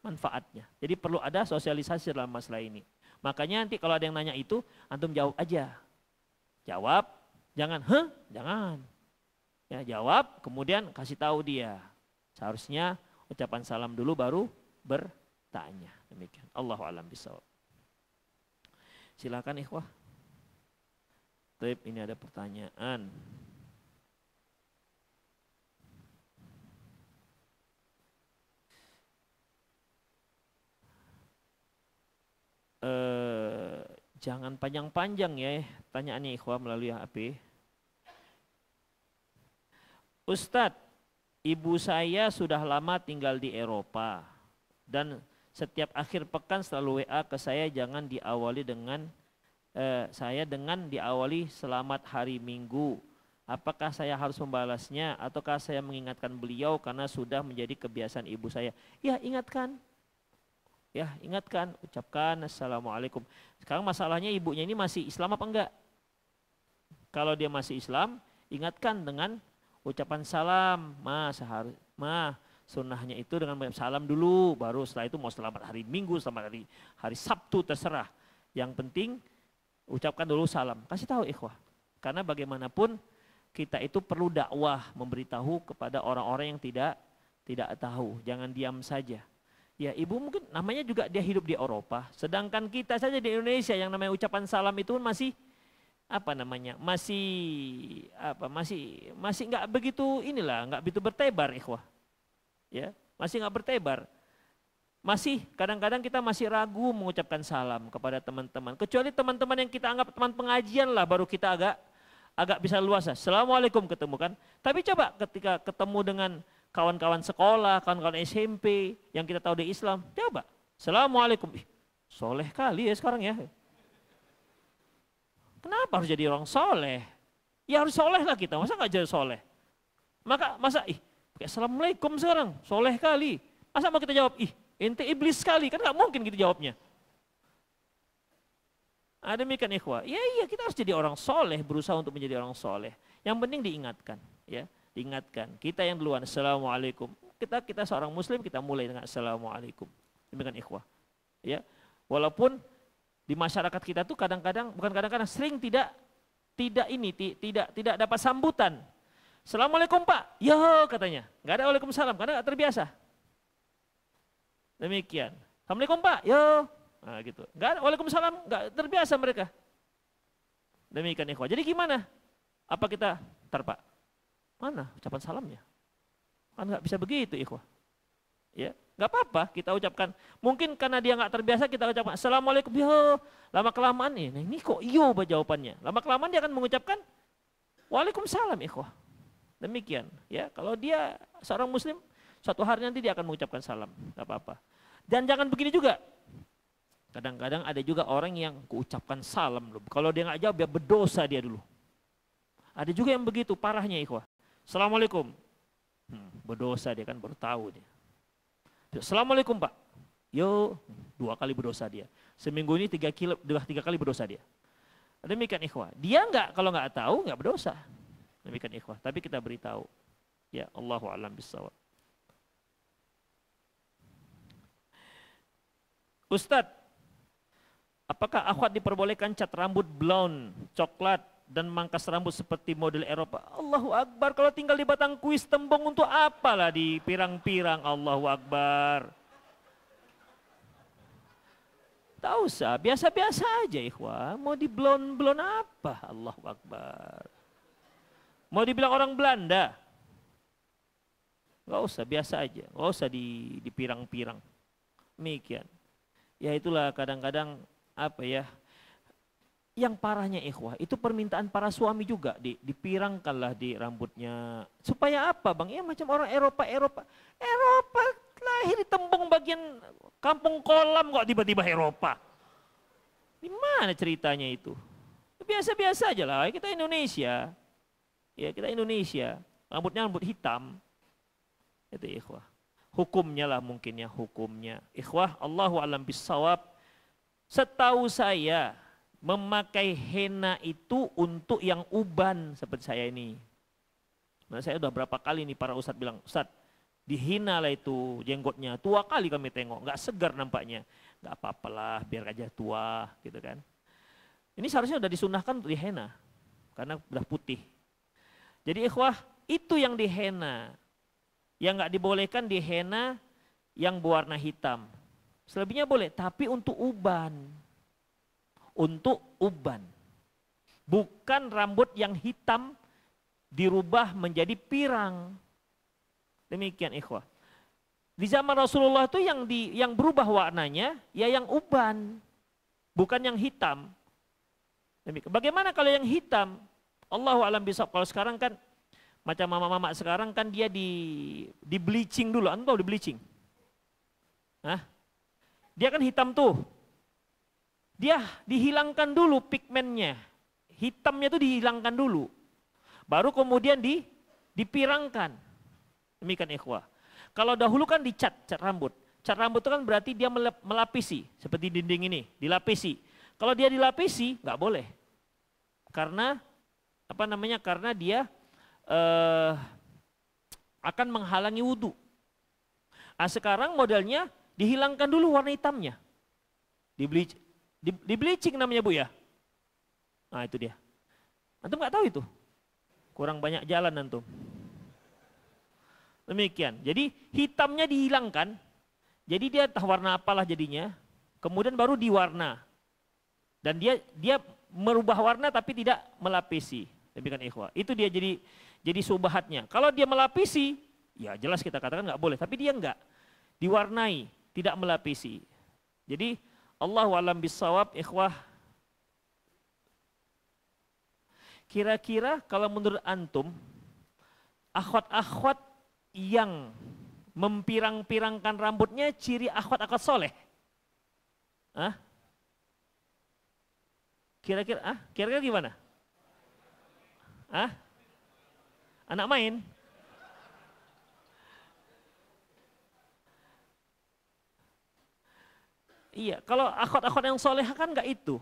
manfaatnya. Jadi perlu ada sosialisasi dalam masalah ini. Makanya nanti kalau ada yang nanya itu, antum jawab aja. Jawab, jangan, jangan. Ya, jawab, kemudian kasih tahu dia. Seharusnya ucapan salam dulu baru bertanya. Demikian. Allahu a'lam bishawab. Silakan ikhwah. Baik, ini ada pertanyaan. Jangan panjang-panjang ya tanyaannya ikhwah melalui HP. Ustadz, ibu saya sudah lama tinggal di Eropa dan setiap akhir pekan selalu WA ke saya dengan diawali selamat hari Minggu. Apakah saya harus membalasnya ataukah saya mengingatkan beliau karena sudah menjadi kebiasaan ibu saya? Ya, ingatkan. Ya, ingatkan, ucapkan assalamualaikum. Sekarang masalahnya ibunya ini masih Islam apa enggak? Kalau dia masih Islam, ingatkan dengan ucapan salam. Sunnahnya itu dengan salam dulu, baru setelah itu mau selamat hari Minggu, selamat hari Sabtu, terserah. Yang penting ucapkan dulu salam. Kasih tahu ikhwah. Karena bagaimanapun kita itu perlu dakwah, memberitahu kepada orang-orang yang tidak tahu. Jangan diam saja. Ya, ibu mungkin namanya juga dia hidup di Eropa, sedangkan kita saja di Indonesia yang namanya ucapan salam itu masih masih nggak begitu nggak begitu bertebar, ikhwah. Ya, masih nggak bertebar. Masih kadang-kadang kita masih ragu mengucapkan salam kepada teman-teman. Kecuali teman-teman yang kita anggap teman pengajian lah, baru kita agak bisa luasa. Assalamualaikum ketemu kan. Tapi coba ketika ketemu dengan kawan-kawan sekolah, kawan-kawan SMP yang kita tahu di Islam, coba Assalamualaikum. Soleh kali ya sekarang ya. Kenapa harus jadi orang soleh? Ya harus soleh lah kita, masa nggak jadi soleh? Masa Assalamualaikum sekarang, soleh kali. Masa mau kita jawab, ente iblis sekali, kan nggak mungkin gitu jawabnya. Demikian ikhwah. Iya kita harus jadi orang soleh, berusaha untuk menjadi orang soleh. Yang penting diingatkan, ya, diingatkan. Kita yang duluan, assalamualaikum. Kita seorang muslim, kita mulai dengan assalamualaikum. Demikian ikhwah. Ya, walaupun di masyarakat kita tuh sering tidak dapat sambutan. Assalamualaikum Pak, ya katanya. Nggak ada waalaikumsalam karena nggak terbiasa. Demikian. Assalamualaikum Pak, ya. Nah, gitu. Enggak ada waalaikumsalam, enggak terbiasa mereka. Demikian ikhwah. Jadi gimana? Apa kita Pak? Mana ucapan salamnya? Kan enggak bisa begitu ikhwah. Ya, enggak apa-apa kita ucapkan. Mungkin karena dia enggak terbiasa kita ucapkan assalamualaikum. Ya, lama kelamaan ini kok iyo jawabannya. Lama kelamaan dia akan mengucapkan waalaikumsalam ikhwah. Demikian, ya. Kalau dia seorang muslim, suatu hari nanti dia akan mengucapkan salam, enggak apa-apa. Dan jangan begini juga. Kadang-kadang ada juga orang yang kuucapkan salam loh. Kalau dia nggak jawab, ya berdosa dia dulu. Ada juga yang begitu, parahnya ikhwah. Assalamualaikum. Berdosa dia kan, baru tahu dia. Assalamualaikum Pak. Yo, 2 kali berdosa dia. Seminggu ini 3 kali berdosa dia. Demikian ikhwah. Dia kalau nggak tahu, nggak berdosa. Demikian ikhwah. Tapi kita beritahu. Ya, Allahu a'lam bishawab. Ustadz, apakah akhwat diperbolehkan cat rambut blonde, coklat, dan mangkas rambut seperti model Eropa? Allahu Akbar, kalau tinggal di Batang Kuis Tembong untuk apalah di pirang-pirang, Allahu Akbar. Tak usah, biasa-biasa aja ikhwah. Mau di blonde apa? Allahu Akbar. Mau dibilang orang Belanda? Gak usah, biasa aja. Gak usah di pirang-pirang. Demikian. Ya itulah kadang-kadang yang parahnya ikhwah, itu permintaan para suami juga, dipirangkanlah di rambutnya. Supaya apa bang? Ya macam orang Eropa lahir di Tembong bagian Kampung Kolam kok tiba-tiba Eropa. Di mana ceritanya itu? Biasa-biasa aja lah, kita Indonesia. Ya kita Indonesia, rambutnya rambut hitam. Itu ikhwah. Hukumnya lah mungkin ya, hukumnya. Ikhwah, Allahu a'lam bishawab. Setahu saya, memakai henna itu untuk yang uban seperti saya ini. Nah, saya udah berapa kali nih para ustadz bilang, Ustadz, dihina lah itu jenggotnya. Tua kali kami tengok, nggak segar nampaknya. Nggak apa-apalah, biar aja tua, gitu kan. Ini seharusnya udah disunahkan untuk dihenna, karena udah putih. Jadi ikhwah, itu yang dihenna. Yang nggak dibolehkan dihenna yang berwarna hitam. Selebihnya boleh, tapi untuk uban. Untuk uban. Bukan rambut yang hitam dirubah menjadi pirang. Demikian ikhwah. Di zaman Rasulullah itu yang berubah warnanya ya yang uban, bukan yang hitam. Demikian. Bagaimana kalau yang hitam? Allahu a'lam bishawab. Kalau sekarang kan macam mama-mama sekarang kan dia di bleaching dulu. Anda tahu di bleaching? Hah? Dia kan hitam tuh. Dia dihilangkan dulu pigmennya. Hitamnya tuh dihilangkan dulu. Baru kemudian dipirangkan. Demikian ikhwah. Kalau dahulu kan dicat rambut. Cat rambut itu kan berarti dia melapisi. Seperti dinding ini, dilapisi. Kalau dia dilapisi, nggak boleh. Karena, karena dia akan menghalangi wudhu. Nah, sekarang modelnya dihilangkan dulu warna hitamnya. Di bleaching namanya Bu ya. Nah itu dia. Antum nggak tahu itu. Kurang banyak jalan antum. Demikian. Jadi hitamnya dihilangkan. Jadi dia entah warna apalah jadinya. Kemudian baru diwarna. Dan dia merubah warna tapi tidak melapisi. Demikian ikhwah. Itu dia jadi subhatnya. Kalau dia melapisi, ya jelas kita katakan nggak boleh. Tapi dia nggak. Diwarnai, tidak melapisi. Jadi Allahu a'lam bissawab ikhwah. Kira-kira kalau menurut antum, akhwat-akhwat yang mempirang-pirangkan rambutnya ciri akhwat-akhwat soleh? Kira-kira gimana? Anak main? Iya, kalau akhwat-akhwat yang soleh kan enggak itu.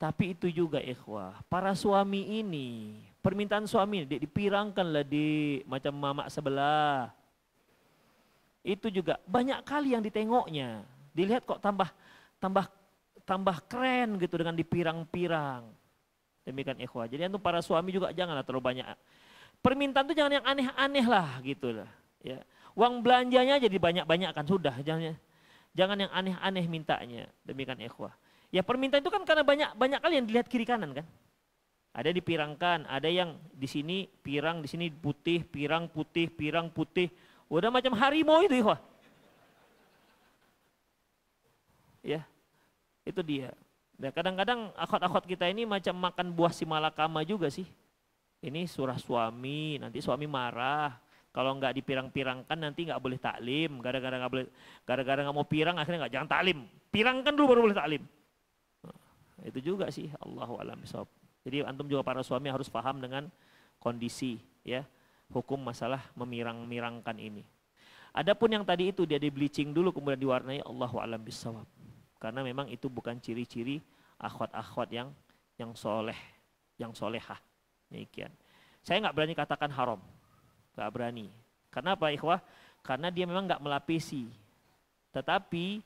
Tapi itu juga ikhwah, para suami ini, permintaan suami dipirangkanlah di macam mamak sebelah. Itu juga banyak kali yang ditengoknya. Dilihat kok tambah keren gitu dengan dipirang-pirang. Demikian ikhwah. Jadi itu para suami juga janganlah terlalu banyak. Permintaan itu jangan yang aneh-aneh lah gitu lah. Ya. Uang belanjanya jadi banyak-banyak kan sudah. Jangan yang aneh-aneh mintanya. Demikian ikhwah. Ya permintaan itu kan karena banyak kali yang dilihat kiri kanan kan. Ada dipirangkan, ada yang di sini pirang, di sini putih, pirang putih. Udah macam harimau itu ikhwah. Ya, itu dia. Nah, kadang-kadang akhwat-akhwat kita ini macam makan buah si malakama juga sih. Ini surah suami, nanti suami marah. Kalau nggak dipirang-pirangkan nanti nggak boleh taklim. Gara-gara nggak mau pirang akhirnya jangan taklim. Pirangkan dulu baru boleh taklim. Nah, itu juga sih Allahu a'lam bishawab. Jadi antum juga para suami harus paham dengan kondisi ya hukum masalah memirang-mirangkan ini. Adapun yang tadi itu dia di bleaching dulu kemudian diwarnai, Allahu a'lam bishawab. Karena memang itu bukan ciri-ciri akhwat-akhwat yang soleh, yang solehah. Demikian. Saya nggak berani katakan haram, nggak berani. Karena apa ikhwah? Karena dia memang nggak melapisi. Tetapi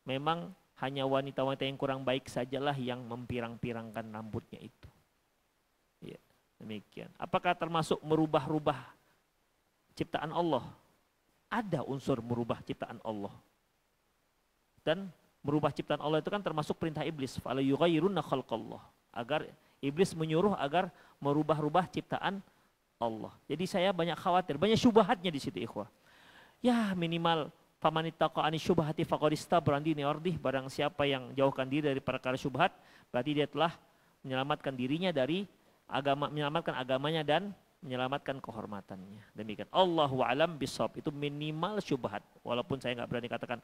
memang hanya wanita-wanita yang kurang baik sajalah yang mempirang-pirangkan rambutnya itu. Ya, demikian. Apakah termasuk merubah-rubah ciptaan Allah? Ada unsur merubah ciptaan Allah. Dan merubah ciptaan Allah itu kan termasuk perintah iblis. Fala yughayyirunna khalqallah. Agar iblis menyuruh agar merubah-rubah ciptaan Allah. Jadi saya banyak khawatir, banyak syubhatnya di situ ikhwah. Ya minimal famanittaqa ani syubhati faqad istabra dini ardih, barang siapa yang jauhkan diri dari perkara syubhat, berarti dia telah menyelamatkan dirinya dari agama, menyelamatkan agamanya dan menyelamatkan kehormatannya. Demikian. Allahu a'lam bishawab. Itu minimal syubhat. Walaupun saya nggak berani katakan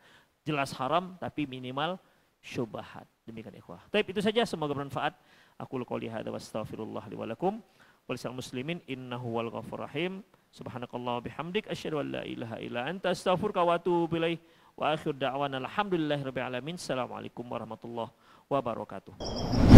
jelas haram, tapi minimal syubhat. Demikian ikhwah. Baik, itu saja, semoga bermanfaat. Aku qouli hadza wa astaghfirullah li wa lakum wa lisal muslimin innahu wal ghafurur rahim. Subhanakallah bihamdik asyhadu an la ilaha illa anta astaghfiruka wa atubu ilaik. Wa akhir da'wana alhamdulillahirabbil alamin. Assalamualaikum warahmatullahi wabarakatuh.